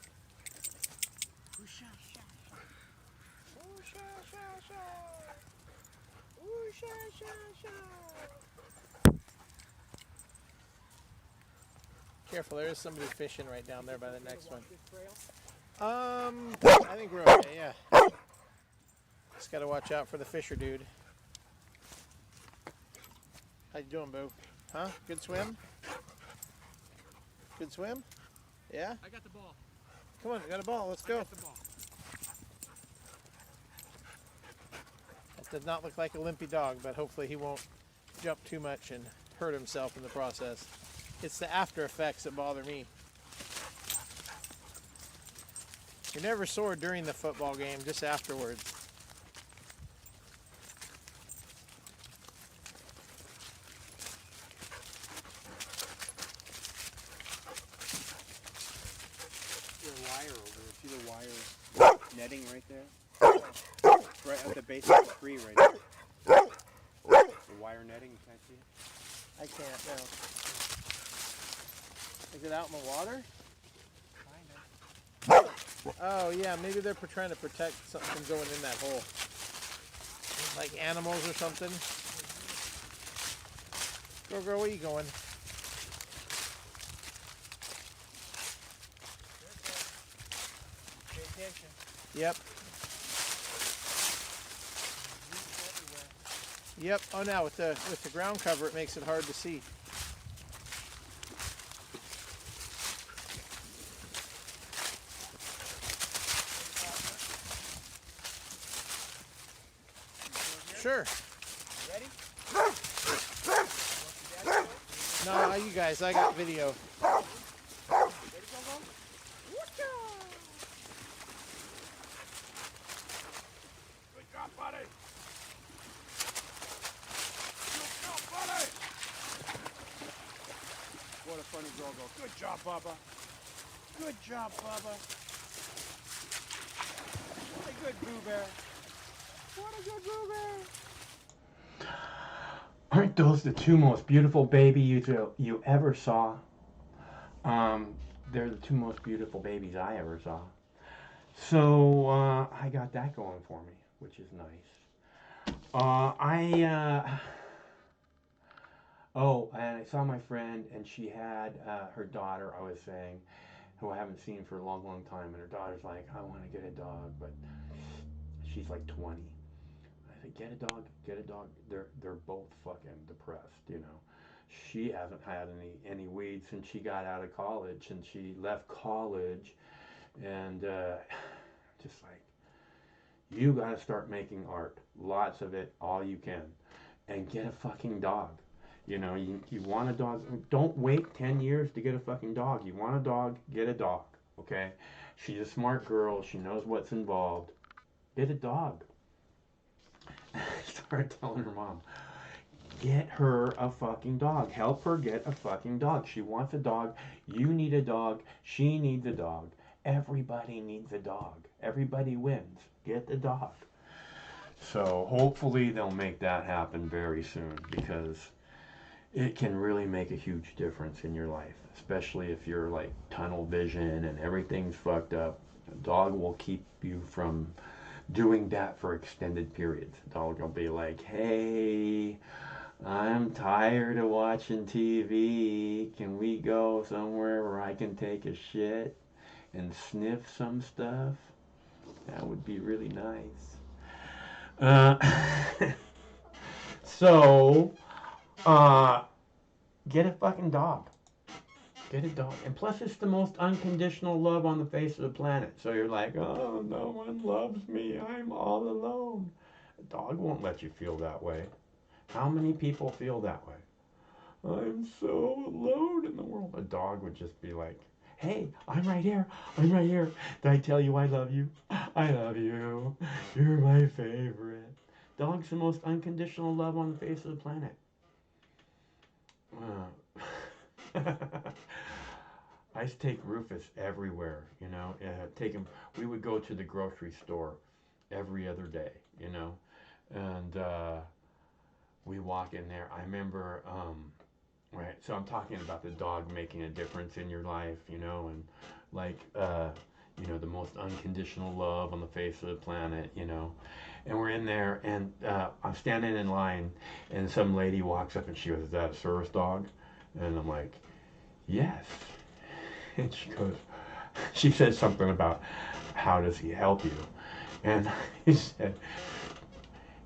Ooh-sha, sha, sha. Ooh-sha, sha, sha. Ooh-sha, sha, sha. Careful, there is somebody fishing right down there by the next one. I think we're okay, yeah. Just gotta watch out for the fisher dude. How you doing, Boo? Huh? Good swim? Good swim? Yeah? I got the ball. Come on, we got a ball, let's go. I got the ball. That does not look like a limpy dog, but hopefully he won't jump too much and hurt himself in the process. It's the after effects that bother me. You're never sore during the football game, just afterwards. There's a wire over there. See the wire netting right there? Right at the base of the tree right there. The wire netting, you can't see it? I can't, no. Is it out in the water? Kinda. Oh, yeah, maybe they're trying to protect something from going in that hole. Like animals or something. Girl, where you going? Pay attention. Yep. Yep. Oh, now with the ground cover, it makes it hard to see. Sure. Ready? No, you guys, I got video. Ready, go, go? Good job, buddy. Good job, buddy. What a funny go-go. Good job, Bubba. Good job, Bubba. What a good Boo Bear. What a good Boo Bear. Aren't those the two most beautiful babies you ever saw? they're the two most beautiful babies I ever saw. So I got that going for me, which is nice. I oh, and I saw my friend, and she had her daughter. I was saying, who I haven't seen for a long, long time, and her daughter's like, I want to get a dog, but she's like 20. I said, get a dog, get a dog. They're both fucking depressed, you know. She hasn't had any weed since she got out of college, and she left college, and just like, you got to start making art, lots of it, all you can, and get a fucking dog. You know, you want a dog, don't wait 10 years to get a fucking dog. You want a dog, get a dog, okay? She's a smart girl, she knows what's involved. Get a dog. I started telling her mom, get her a fucking dog. Help her get a fucking dog. She wants a dog. You need a dog. She needs a dog. Everybody needs a dog. Everybody wins. Get the dog. So hopefully they'll make that happen very soon, because it can really make a huge difference in your life, especially if you're like tunnel vision and everything's fucked up. A dog will keep you from doing that for extended periods. A dog will be like, hey, I'm tired of watching TV. Can we go somewhere where I can take a shit and sniff some stuff? That would be really nice. So, get a fucking dog. Get a dog. And plus, it's the most unconditional love on the face of the planet. So you're like, oh, no one loves me. I'm all alone. A dog won't let you feel that way. How many people feel that way? I'm so alone in the world. A dog would just be like, hey, I'm right here. I'm right here. Did I tell you I love you? I love you. You're my favorite. Dog's the most unconditional love on the face of the planet. I used to take Rufus everywhere, you know. Take him. We would go to the grocery store every other day, you know, and we walk in there. I remember, right. So I'm talking about the dog making a difference in your life, you know, and like, you know, the most unconditional love on the face of the planet, you know. And we're in there, and I'm standing in line, and some lady walks up, and she goes, "Is that a service dog?" And I'm like, "Yes." And she said something about, how does he help you? And he said,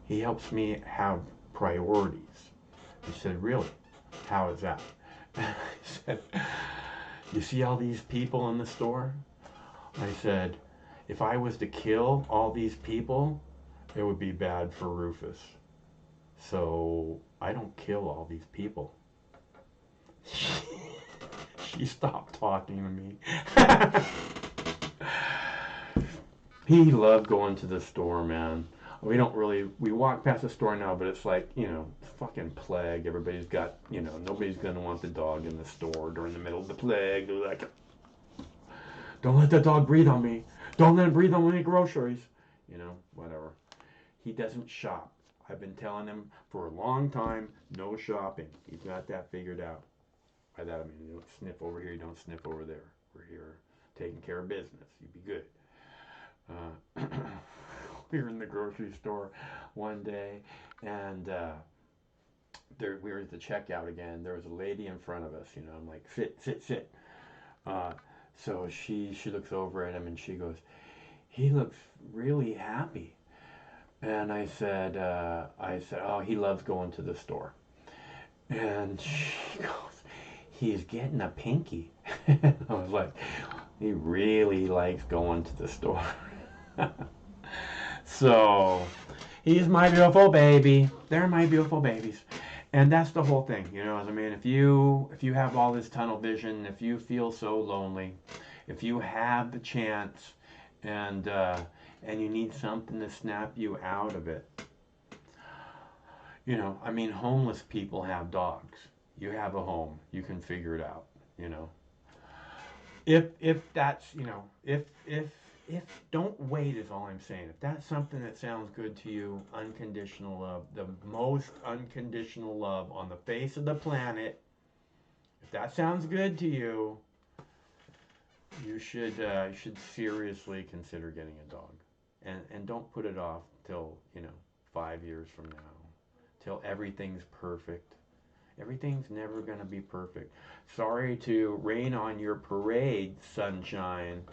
he helps me have priorities. He said, really? How is that? And I said, you see all these people in the store? I said, if I was to kill all these people, it would be bad for Rufus. So I don't kill all these people. She stopped talking to me. He loved going to the store, man. We walk past the store now, but it's like, you know, fucking plague. Everybody's got, you know, nobody's going to want the dog in the store during the middle of the plague. They're like, don't let the dog breathe on me. Don't let him breathe on my groceries. You know, whatever. He doesn't shop. I've been telling him for a long time, no shopping. He's got that figured out. By that I mean, you don't sniff over here, you don't sniff over there. We're here taking care of business. You'd be good. We were in the grocery store one day, and we were at the checkout again. There was a lady in front of us, you know. I'm like, sit, sit, sit. So she looks over at him, and she goes, he looks really happy. And I said, oh, he loves going to the store. And she goes, he's getting a pinky. I was like, he really likes going to the store. So, he's my beautiful baby. They're my beautiful babies. And that's the whole thing, you know. I mean, if you have all this tunnel vision, if you feel so lonely, if you have the chance, and you need something to snap you out of it, you know. I mean, homeless people have dogs. You have a home. You can figure it out, you know. If that's, you know, if don't wait is all I'm saying. If that's something that sounds good to you, unconditional love, the most unconditional love on the face of the planet, if that sounds good to you, You should seriously consider getting a dog, and don't put it off till 5 years from now, till everything's perfect. Everything's never gonna be perfect. Sorry to rain on your parade, sunshine,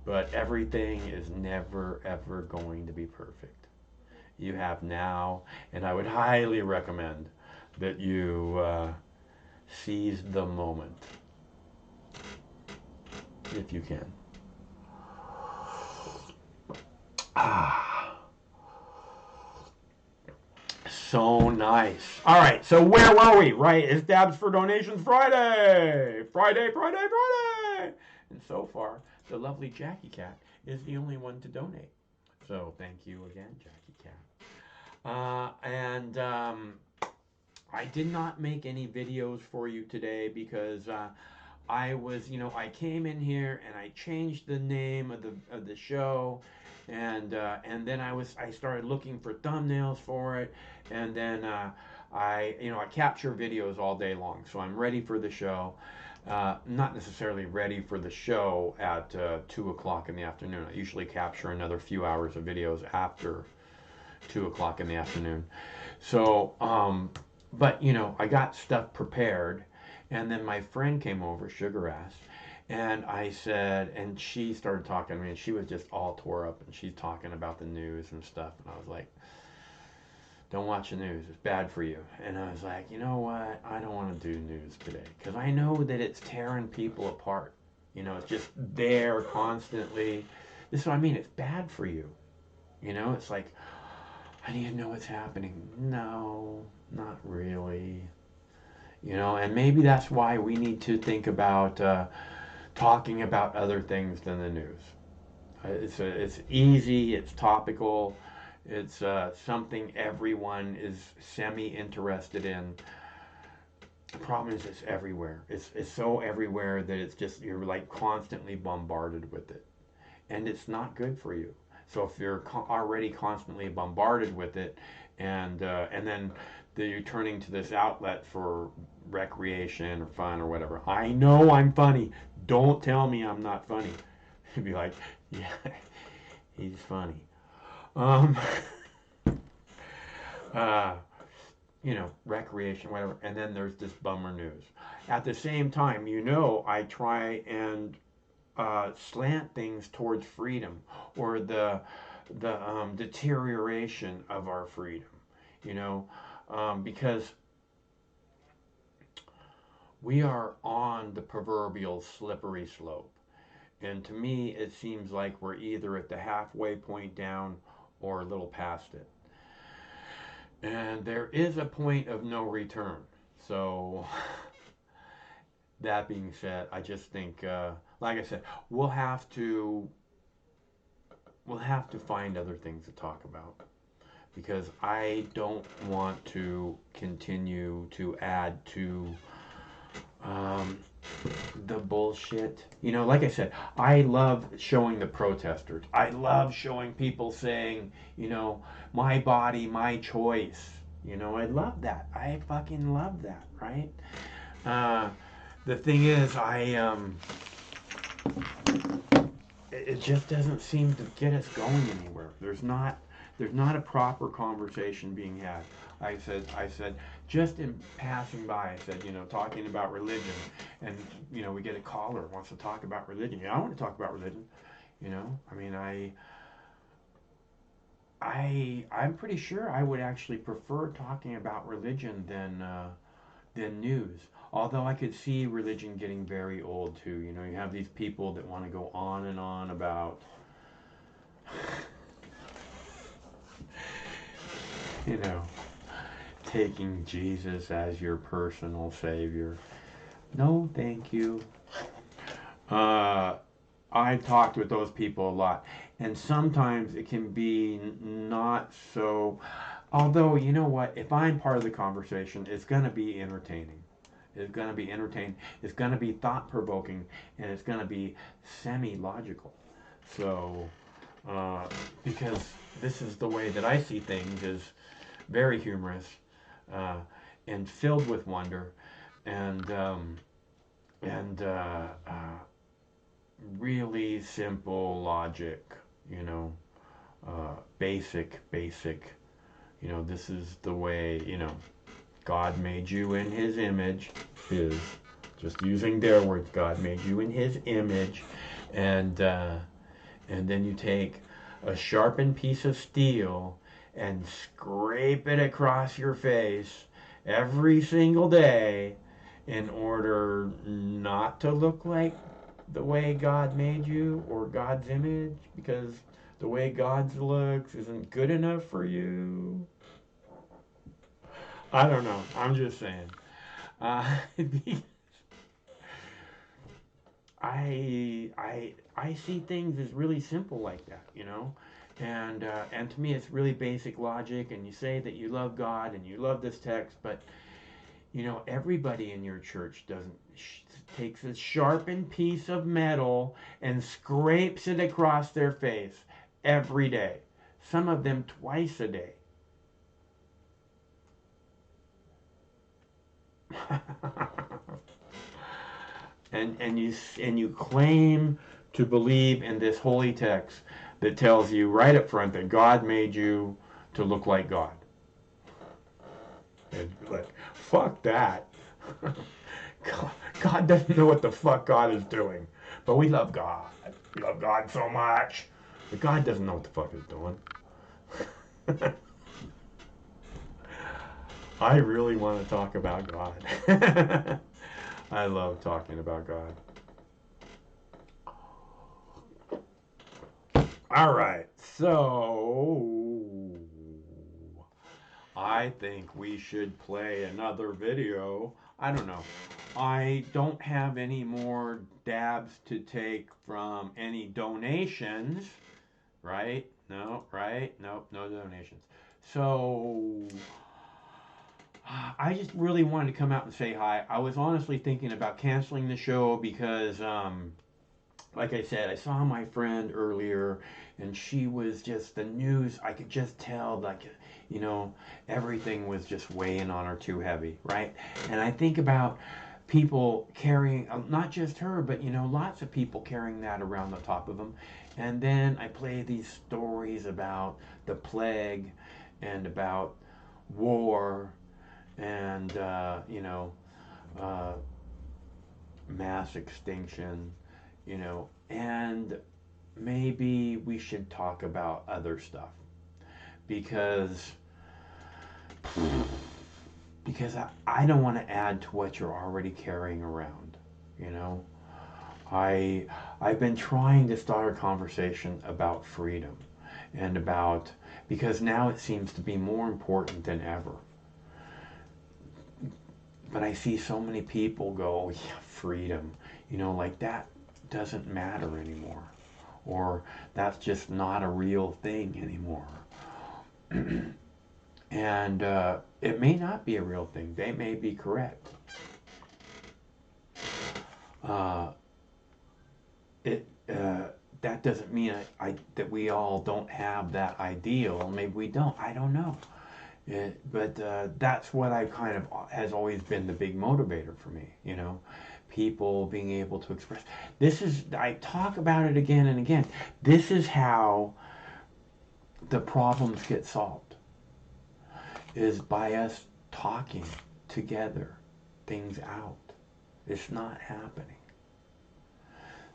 but everything is never ever going to be perfect. You have now, and I would highly recommend that you seize the moment if you can. Ah, so nice. All right, so where were we? Right, it's Dabs for Donations Friday. Friday, Friday, Friday. And so far, the lovely Jackie Cat is the only one to donate. So thank you again, Jackie Cat. And I did not make any videos for you today because I came in here and I changed the name of the show, and then I started looking for thumbnails for it, and then I capture videos all day long, so I'm ready for the show. Not necessarily ready for the show at 2 o'clock in the afternoon. I usually capture another few hours of videos after 2 o'clock in the afternoon. So, but I got stuff prepared, and then my friend came over, Sugar Ass, and I said, and she started talking to me, and she was just all tore up, and she's talking about the news and stuff, and I was like, don't watch the news, it's bad for you. And I was like, you know what, I don't want to do news today, because I know that it's tearing people apart. It's just there constantly. This is what I mean, it's bad for you. It's like, I need to know what's happening. No, not really. And maybe that's why we need to think about talking about other things than the news. It's easy, it's topical, it's something everyone is semi-interested in. The problem is it's everywhere. It's so everywhere that it's just, you're like constantly bombarded with it. And it's not good for you. So if you're already constantly bombarded with it, and then you're turning to this outlet for recreation or fun or whatever. I know I'm funny. Don't tell me I'm not funny. You'd be like, yeah, he's funny. Um, uh, recreation, whatever. And then there's this bummer news. At the same time, I try and slant things towards freedom, or the deterioration of our freedom, because we are on the proverbial slippery slope. And to me, it seems like we're either at the halfway point down or a little past it. And there is a point of no return. So, that being said, I just think, like I said, we'll have to find other things to talk about, because I don't want to continue to add to the bullshit. Like I said, I love showing the protesters. I love showing people saying, my body, my choice. I love that. I fucking love that, right? The thing is, it just doesn't seem to get us going anywhere. There's not a proper conversation being had. I said, just in passing by, I said, talking about religion, and we get a caller who wants to talk about religion. I want to talk about religion. I mean, I'm pretty sure I would actually prefer talking about religion than news. Although I could see religion getting very old too. You have these people that want to go on and on about, taking Jesus as your personal savior. No, thank you. I talked with those people a lot, and sometimes it can be not so. Although, you know what? If I'm part of the conversation, it's going to be entertaining. It's going to be entertaining. It's going to be thought provoking, and it's going to be semi logical. So, because this is the way that I see things, is very humorous, uh, and filled with wonder, and really simple logic, you know, basic, you know, this is the way, you know, God made you in his image, his, just using their words, God made you in his image, and then you take a sharpened piece of steel and scrape it across your face every single day in order not to look like the way God made you or God's image, because the way God's looks isn't good enough for you. I don't know. I'm just saying. Uh, I see things as really simple like that, you know, and to me it's really basic logic. And you say that you love God and you love this text, but you know everybody in your church doesn't takes a sharpened piece of metal and scrapes it across their face every day. Some of them twice a day. and you claim to believe in this holy text that tells you right up front that God made you to look like God. And like, fuck that. God doesn't know what the fuck God is doing. But we love God. We love God so much. But God doesn't know what the fuck he's doing. I really want to talk about God. I love talking about God. All right, so I think we should play another video. I don't know. I don't have any more dabs to take from any donations, right? No, right? Nope, no donations. So I just really wanted to come out and say hi. I was honestly thinking about canceling the show because like I said, I saw my friend earlier, and she was just the news. I could just tell, like, you know, everything was just weighing on her too heavy, right? And I think about people carrying, not just her, but you know, lots of people carrying that around the top of them. And then I play these stories about the plague and about war and you know, uh, mass extinction, you know, and maybe we should talk about other stuff because I don't want to add to what you're already carrying around, you know. I've been trying to start a conversation about freedom and about, because now it seems to be more important than ever. But I see so many people go, oh, yeah, freedom, you know, like that doesn't matter anymore, or that's just not a real thing anymore. And it may not be a real thing. They may be correct. Uh, it that doesn't mean that we all don't have that ideal. Maybe we don't. I don't know. But that's what I kind of has always been the big motivator for me. You know, people being able to express. This is, I talk about it again and again. This is how the problems get solved, is by us talking together things out. It's not happening.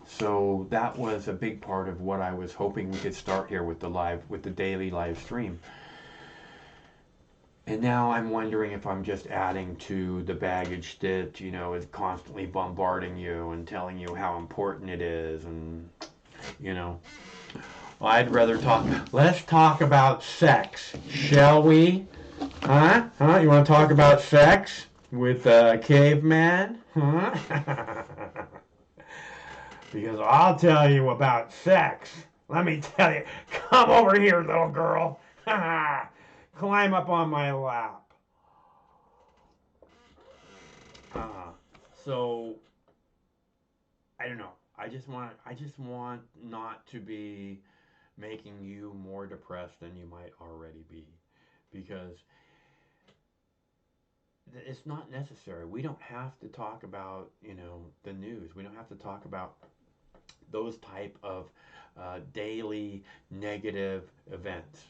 So that was a big part of what I was hoping we could start here with the daily live stream. And now I'm wondering if I'm just adding to the baggage that, you know, is constantly bombarding you and telling you how important it is. And, you know, I'd rather talk. Let's talk about sex, shall we? Huh? You want to talk about sex with Caveman? Huh? Because I'll tell you about sex. Let me tell you. Come over here, little girl. Climb up on my lap. So I don't know. I just want not to be making you more depressed than you might already be, because it's not necessary. We don't have to talk about, you know, the news. We don't have to talk about those type of daily negative events,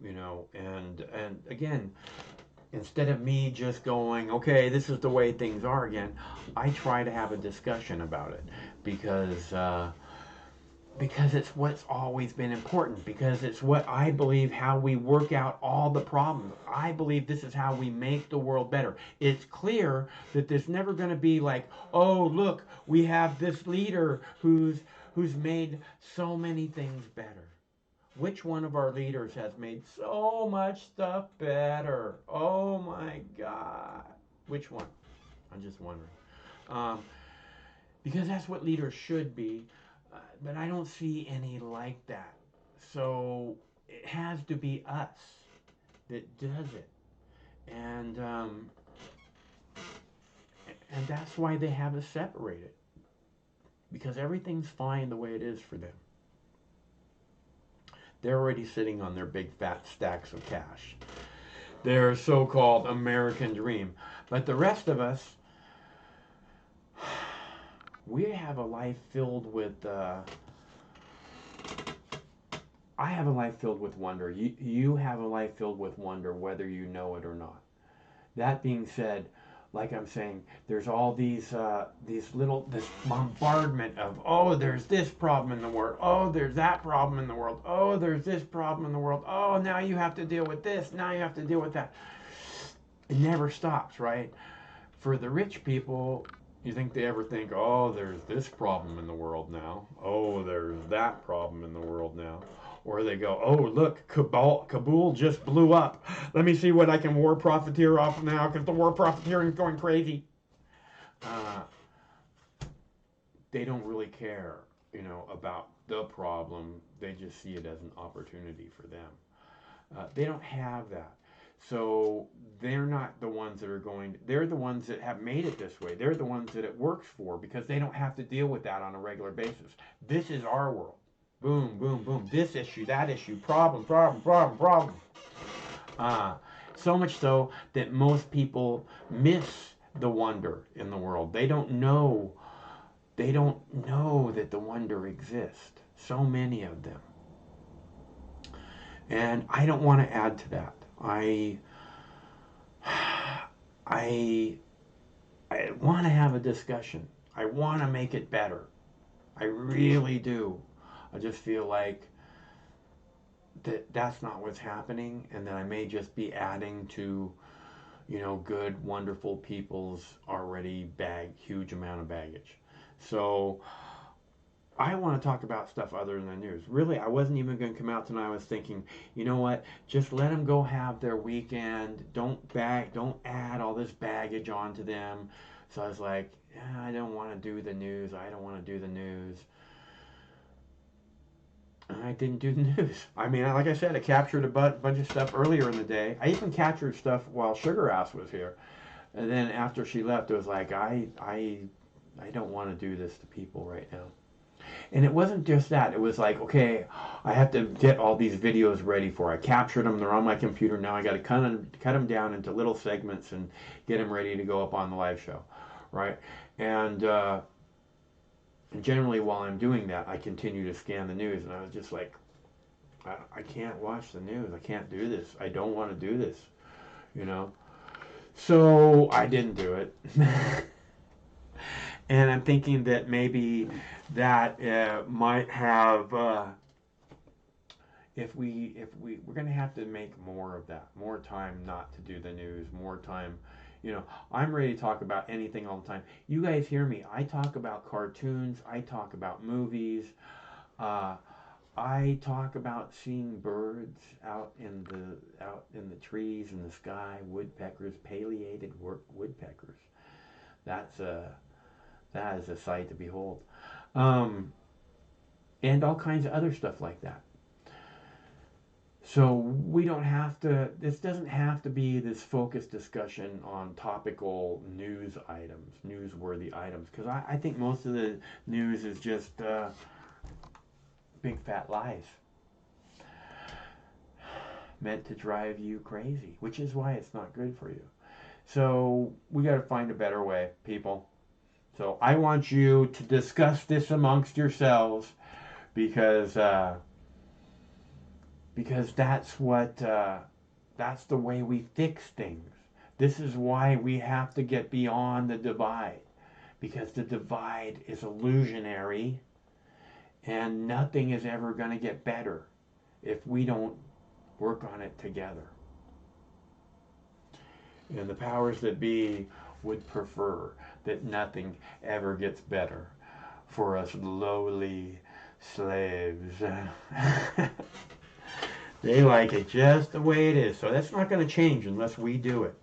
you know. And again, instead of me just going, okay, this is the way things are again, I try to have a discussion about it because it's what's always been important, because it's what I believe how we work out all the problems. I believe this is how we make the world better. It's clear that there's never going to be like, oh, look, we have this leader who's made so many things better. Which one of our leaders has made so much stuff better? Oh my God. Which one? I'm just wondering. Because that's what leaders should be. But I don't see any like that. So it has to be us that does it. And that's why they have us separated. Because everything's fine the way it is for them. They're already sitting on their big fat stacks of cash. Their so-called American dream. But the rest of us, we have a life filled with I have a life filled with wonder. You have a life filled with wonder, whether you know it or not. That being said, like I'm saying, there's all this bombardment of, oh, there's this problem in the world, oh, there's that problem in the world, oh, there's this problem in the world, oh, now you have to deal with this, now you have to deal with that. It never stops, right? For the rich people, you think they ever think, oh, there's this problem in the world now, oh, there's that problem in the world now. Or they go, oh, look, Kabul just blew up. Let me see what I can war profiteer off of now, because the war profiteering is going crazy. They don't really care, you know, about the problem. They just see it as an opportunity for them. They don't have that. So they're not the ones that are they're the ones that have made it this way. They're the ones that it works for, because they don't have to deal with that on a regular basis. This is our world. Boom, boom, boom. This issue, that issue, problem, problem, problem, problem. So much so that most people miss the wonder in the world. They don't know that the wonder exists. So many of them. And I don't want to add to that. I want to have a discussion. I want to make it better. I really do. I just feel like that's not what's happening, and that I may just be adding to, you know, good, wonderful people's already huge amount of baggage. So I want to talk about stuff other than the news. Really, I wasn't even going to come out tonight. I was thinking, you know what? Just let them go have their weekend. Don't add all this baggage onto them. So I was like, yeah, I don't want to do the news. I don't want to do the news. I didn't do the news. I mean, like I said, I captured a bunch of stuff earlier in the day. I even captured stuff while Sugar Ass was here. And then after she left, it was like, I don't want to do this to people right now. And it wasn't just that. It was like, okay, I have to get all these videos ready for. I captured them. They're on my computer now. I got to cut them down into little segments and get them ready to go up on the live show, right? And generally, while I'm doing that, I continue to scan the news. And I was just like, I can't watch the news. I can't do this. I don't want to do this, you know? So I didn't do it. And I'm thinking that maybe that might have, if we're going to have to make more of that, more time not to do the news, more time, you know, I'm ready to talk about anything all the time. You guys hear me. I talk about cartoons. I talk about movies. I talk about seeing birds out in the trees, in the sky, woodpeckers, pileated woodpeckers. That is a sight to behold. And all kinds of other stuff like that. So we don't have to, this doesn't have to be this focused discussion on topical news items, newsworthy items, because I think most of the news is just big fat lies meant to drive you crazy, which is why it's not good for you. So we got to find a better way, people. So I want you to discuss this amongst yourselves because that's the way we fix things. This is why we have to get beyond the divide, because the divide is illusionary and nothing is ever going to get better if we don't work on it together. And the powers that be would prefer that nothing ever gets better for us lowly slaves. They like it just the way it is. So that's not going to change unless we do it.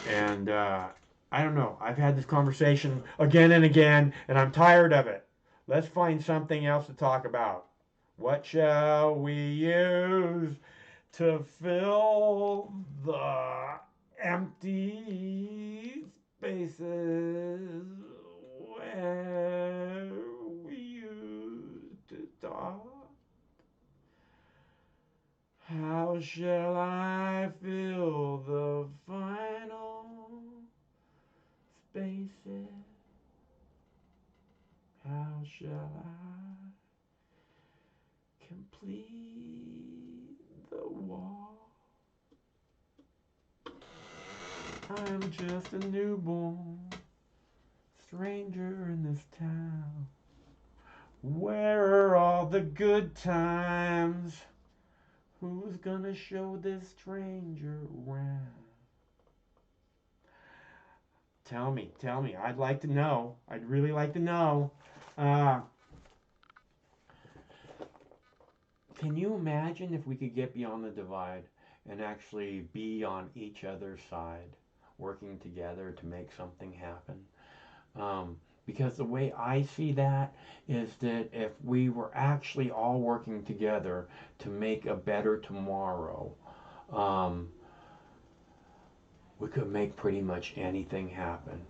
And I don't know. I've had this conversation again and again, and I'm tired of it. Let's find something else to talk about. What shall we use to fill the empty spaces where we used to talk? How shall I fill the final spaces? How shall I complete the wall? I'm just a newborn stranger in this town. Where are all the good times? Who's gonna show this stranger around? Tell me. I'd like to know. I'd really like to know. Can you imagine if we could get beyond the divide and actually be on each other's side, working together to make something happen? Because the way I see that is that if we were actually all working together to make a better tomorrow, we could make pretty much anything happen.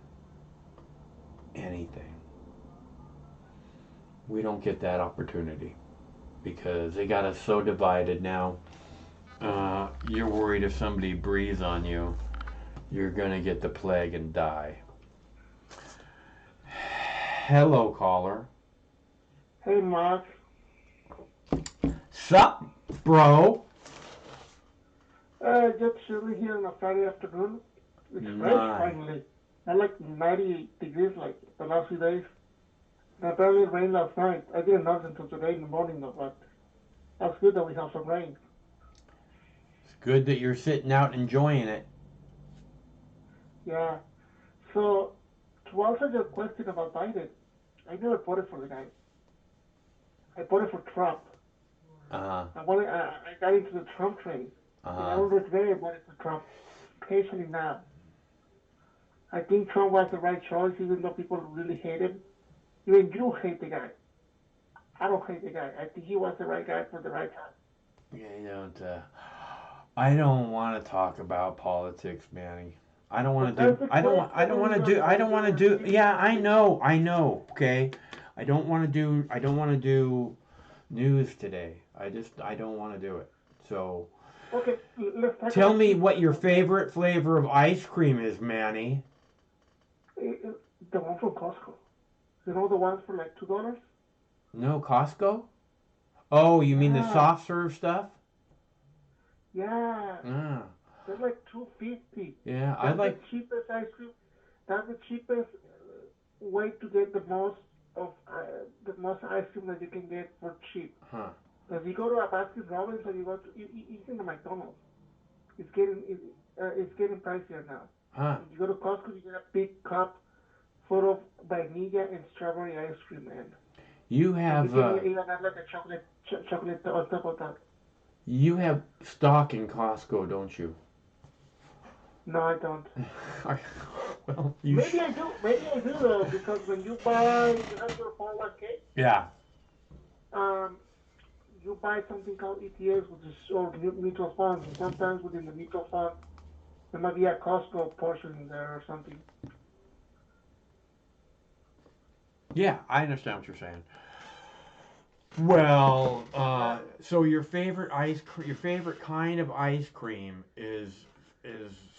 Anything. We don't get that opportunity because they got us so divided now. You're worried if somebody breathes on you, you're gonna get the plague and die. Hello, caller. Hey, Mark. Sup, bro? Just chilling here on a Friday afternoon. It's fresh Nice. finally. I like 90 degrees like the last few days. And apparently it rained last night. I didn't know it until today in the morning though, but that's good that we have some rain. It's good that you're sitting out enjoying it. Yeah. So, to answer your question about Biden, I never voted for the guy. I voted for Trump. Uh-huh. I got into the Trump train. And I don't regret voting for Trump, especially now. I think Trump was the right choice, even though people really hate him. Even you hate the guy. I don't hate the guy. I think he was the right guy for the right time. Yeah, I don't want to talk about politics, Manny. I don't want But to that's do. the I don't want. I don't want to do. I don't want to do. question. Yeah, I know. Okay, I don't want to do. I don't want to do news today. I don't want to do it. So Okay, let's talk tell about me what your favorite flavor of ice cream is, Manny. the one from Costco. You know the ones for like $2? No, Costco. Oh, you mean the Yeah, soft serve stuff? yeah. Ah, They're like $2.50. yeah. I That's the like. cheapest ice cream. That's the cheapest way to get the most ice cream that you can get for cheap. Huh. If you go to a Baskin Robbins or you go to even the McDonald's, it's getting pricier now. Huh. If you go to Costco, you get a big cup full of vanilla and strawberry ice cream, and You you have. can even add like a chocolate on top of that. You have stock in Costco, don't you? No, I don't. Well, you. Maybe I do. Maybe I do though, because when you have your 401k, Yeah. um, you buy something called ETFs, which is or mutual funds, and sometimes within the mutual fund, there might be a Costco portion in there or something. Yeah, I understand what you're saying. Well, so your favorite your favorite kind of ice cream is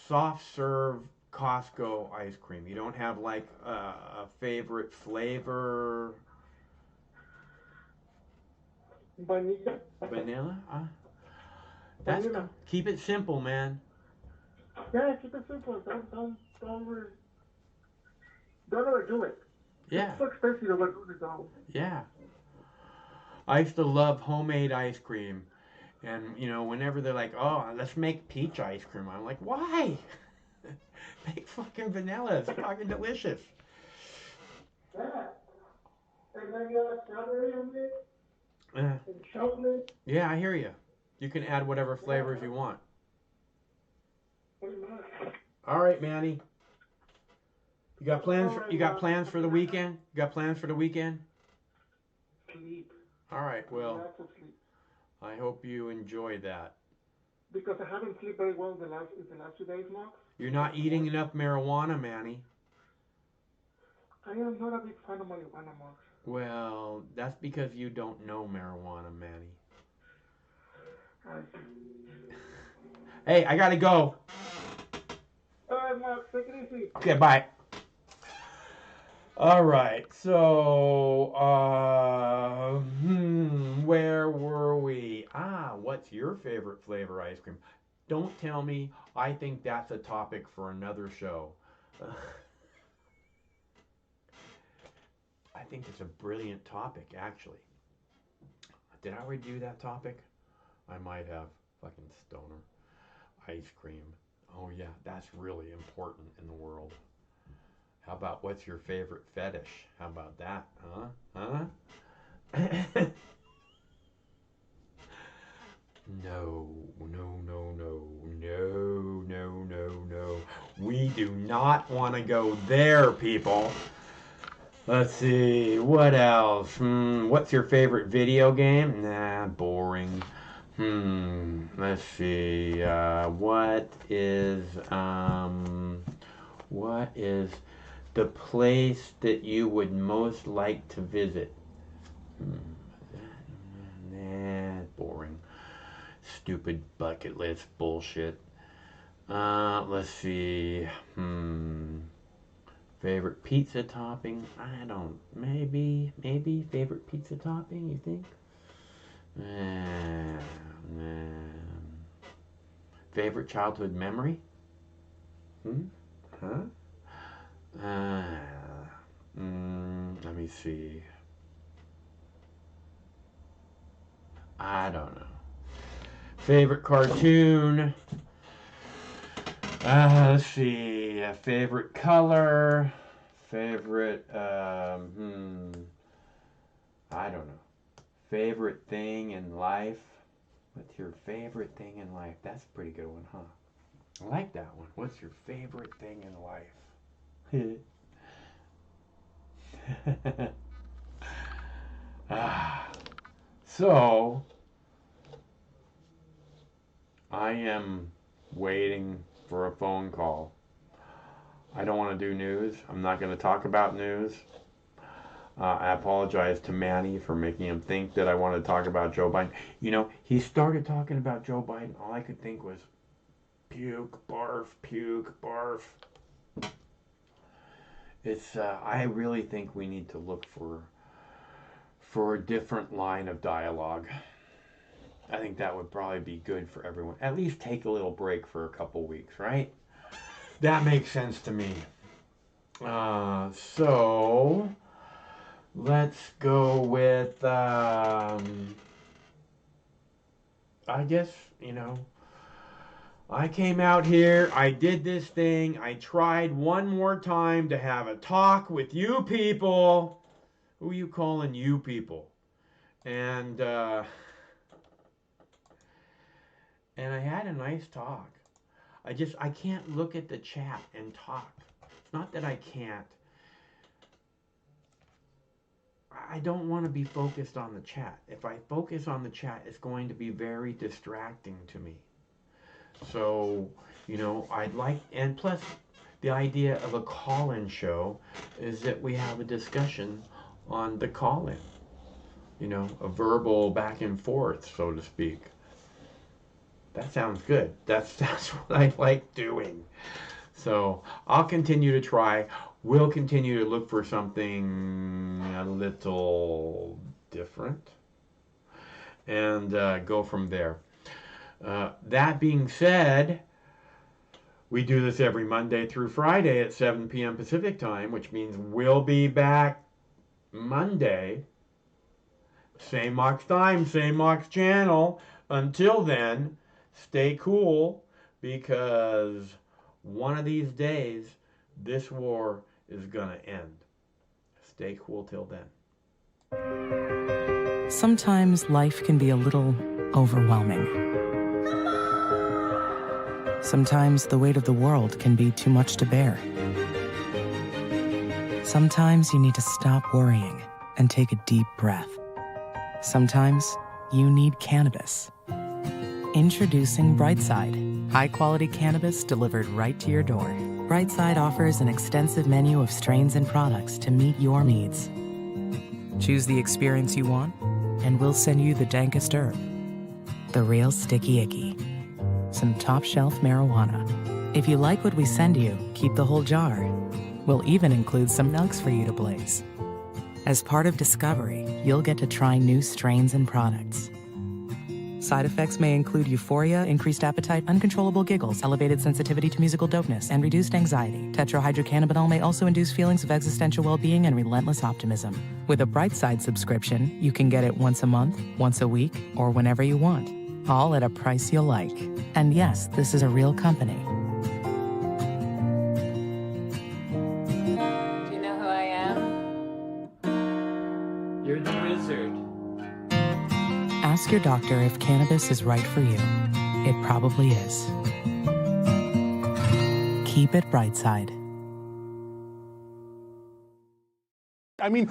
soft serve Costco ice cream. You don't have like a favorite flavor? Vanilla. Vanilla? That's Vanilla. keep it simple, man. Yeah, keep it simple. Don't overdo it. Yeah, It's so expensive to overdo it though. yeah. I used to love homemade ice cream. And, you know, whenever they're like, oh, let's make peach ice cream, I'm like, why? Make fucking vanilla. It's fucking delicious. Yeah. And then you have strawberry on it Uh, and chocolate. yeah, I hear you. You can add whatever flavors you want. Pretty much. All right, Manny. You got plans for the weekend? You got plans for the weekend? Sleep. All right, well, Lots of sleep. I hope you enjoy that. Because I haven't slept very well in the last 2 days, Mark. You're not eating enough marijuana, Manny. I am not a big fan of marijuana, Mark. Well, that's because you don't know marijuana, Manny. Hey, I gotta go. All right, Mark, take it easy. Okay, bye. All right, so, where were we? What's your favorite flavor ice cream? Don't tell me. I think that's a topic for another show. I think it's a brilliant topic, actually. Did I already do that topic? I might have. Fucking stoner. Ice cream. Oh, yeah, that's really important in the world. How about what's your favorite fetish? How about that, huh? No. We do not want to go there, people. Let's see, what else? What's your favorite video game? Nah, boring. Let's see, what is the place that you would most like to visit? Nah, boring. Stupid bucket list bullshit. Let's see. Favorite pizza topping? I don't. Maybe favorite pizza topping. You think? Favorite childhood memory? Huh? Let me see. I don't know. Favorite cartoon? Let's see. Favorite color? Favorite, I don't know. Favorite thing in life? What's your favorite thing in life? That's a pretty good one, huh? I like that one. What's your favorite thing in life? So, I am waiting for a phone call. I don't want to do news. I'm not going to talk about news. I apologize to Manny for making him think that I want to talk about Joe Biden. You know, he started talking about Joe Biden. All I could think was puke, barf, puke, barf. It's. I really think we need to look for a different line of dialogue. I think that would probably be good for everyone. At least take a little break for a couple weeks, right? That makes sense to me. So let's go with, I guess, you know, I came out here, I did this thing, I tried one more time to have a talk with you people. Who are you calling you people? And I had a nice talk. I can't look at the chat and talk. It's not that I can't. I don't want to be focused on the chat. If I focus on the chat, it's going to be very distracting to me. So, you know, I'd like, and plus the idea of a call-in show is that we have a discussion on the call-in. You know, a verbal back and forth, so to speak. That sounds good. That's what I like doing. So I'll continue to try. We'll continue to look for something a little different and go from there. That being said, we do this every Monday through Friday at 7 p.m. Pacific time, which means we'll be back Monday. Same Mox time, same Mox channel. Until then, stay cool, because one of these days, this war is gonna end. Stay cool till then. Sometimes life can be a little overwhelming. Sometimes the weight of the world can be too much to bear. Sometimes you need to stop worrying and take a deep breath. Sometimes you need cannabis. Introducing Brightside, high-quality cannabis delivered right to your door. Brightside offers an extensive menu of strains and products to meet your needs. Choose the experience you want, and we'll send you the dankest herb, the real sticky icky, some top-shelf marijuana. If you like what we send you, keep the whole jar. We'll even include some nugs for you to blaze. As part of Discovery, you'll get to try new strains and products. Side effects may include euphoria, increased appetite, uncontrollable giggles, elevated sensitivity to musical dopeness, and reduced anxiety. Tetrahydrocannabinol may also induce feelings of existential well-being and relentless optimism. With a Brightside subscription, you can get it once a month, once a week, or whenever you want, all at a price you'll like. And yes, this is a real company. Do you know who I am? You're the wizard. Ask your doctor if cannabis is right for you. It probably is. Keep it Brightside. I mean,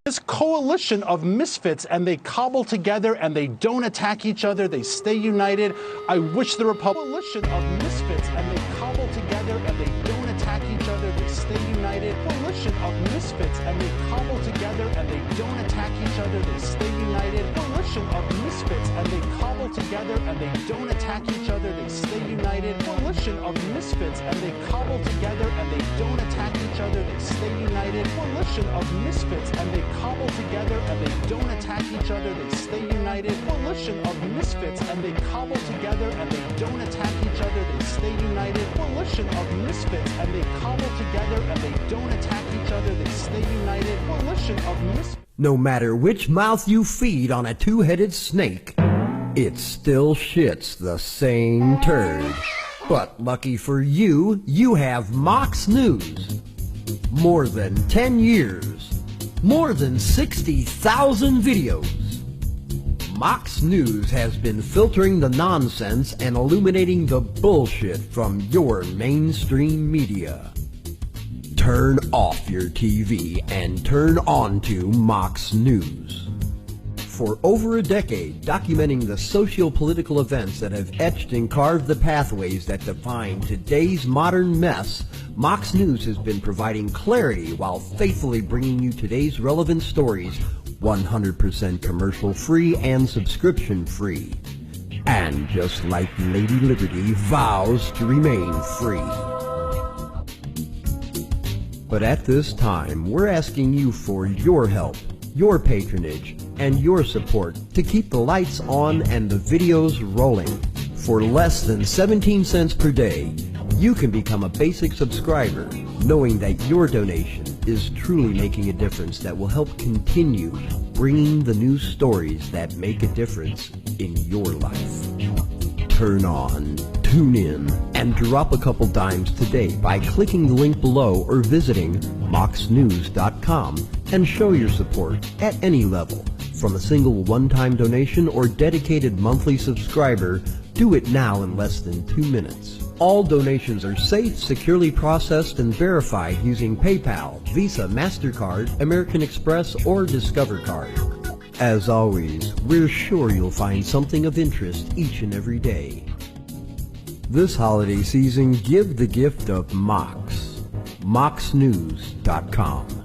this coalition of misfits, and they cobble together and they don't attack each other, they stay united. I wish the coalition of misfits, and they cobble together and they don't attack each other, they stay united. Coalition of misfits, and they cobble together and they don't attack each other, they stay united. Coalition of misfits, and they cobble together and they don't attack each other, they stay united. Coalition of misfits, and they cobble together and they don't attack each other, they stay united. Coalition of misfits, and they cobble together and they don't attack each other, they stay united. Coalition of misfits, and they cobble together and they don't attack each other, they stay united. Coalition of misfits, and they cobble together and they don't attack each other, they stay united. Coalition of misfits. No matter which mouth you feed on a two-headed snake, it still shits the same turd. But lucky for you, you have Mox News. More than 10 years. More than 60,000 videos. Mox News has been filtering the nonsense and illuminating the bullshit from your mainstream media. Turn off your TV and turn on to Mox News. For over a decade, documenting the socio-political events that have etched and carved the pathways that define today's modern mess, Mox News has been providing clarity while faithfully bringing you today's relevant stories 100% commercial-free and subscription-free. And just like Lady Liberty vows to remain free. But at this time, we're asking you for your help, your patronage, and your support to keep the lights on and the videos rolling. For less than 17 cents per day, you can become a basic subscriber, knowing that your donation is truly making a difference that will help continue bringing the news stories that make a difference in your life. Turn on, tune in, and drop a couple dimes today by clicking the link below or visiting moxnews.com and show your support at any level. From a single one-time donation or dedicated monthly subscriber, do it now in less than 2 minutes. All donations are safe, securely processed, and verified using PayPal, Visa, MasterCard, American Express, or Discover Card. As always, we're sure you'll find something of interest each and every day. This holiday season, give the gift of Mox. moxnews.com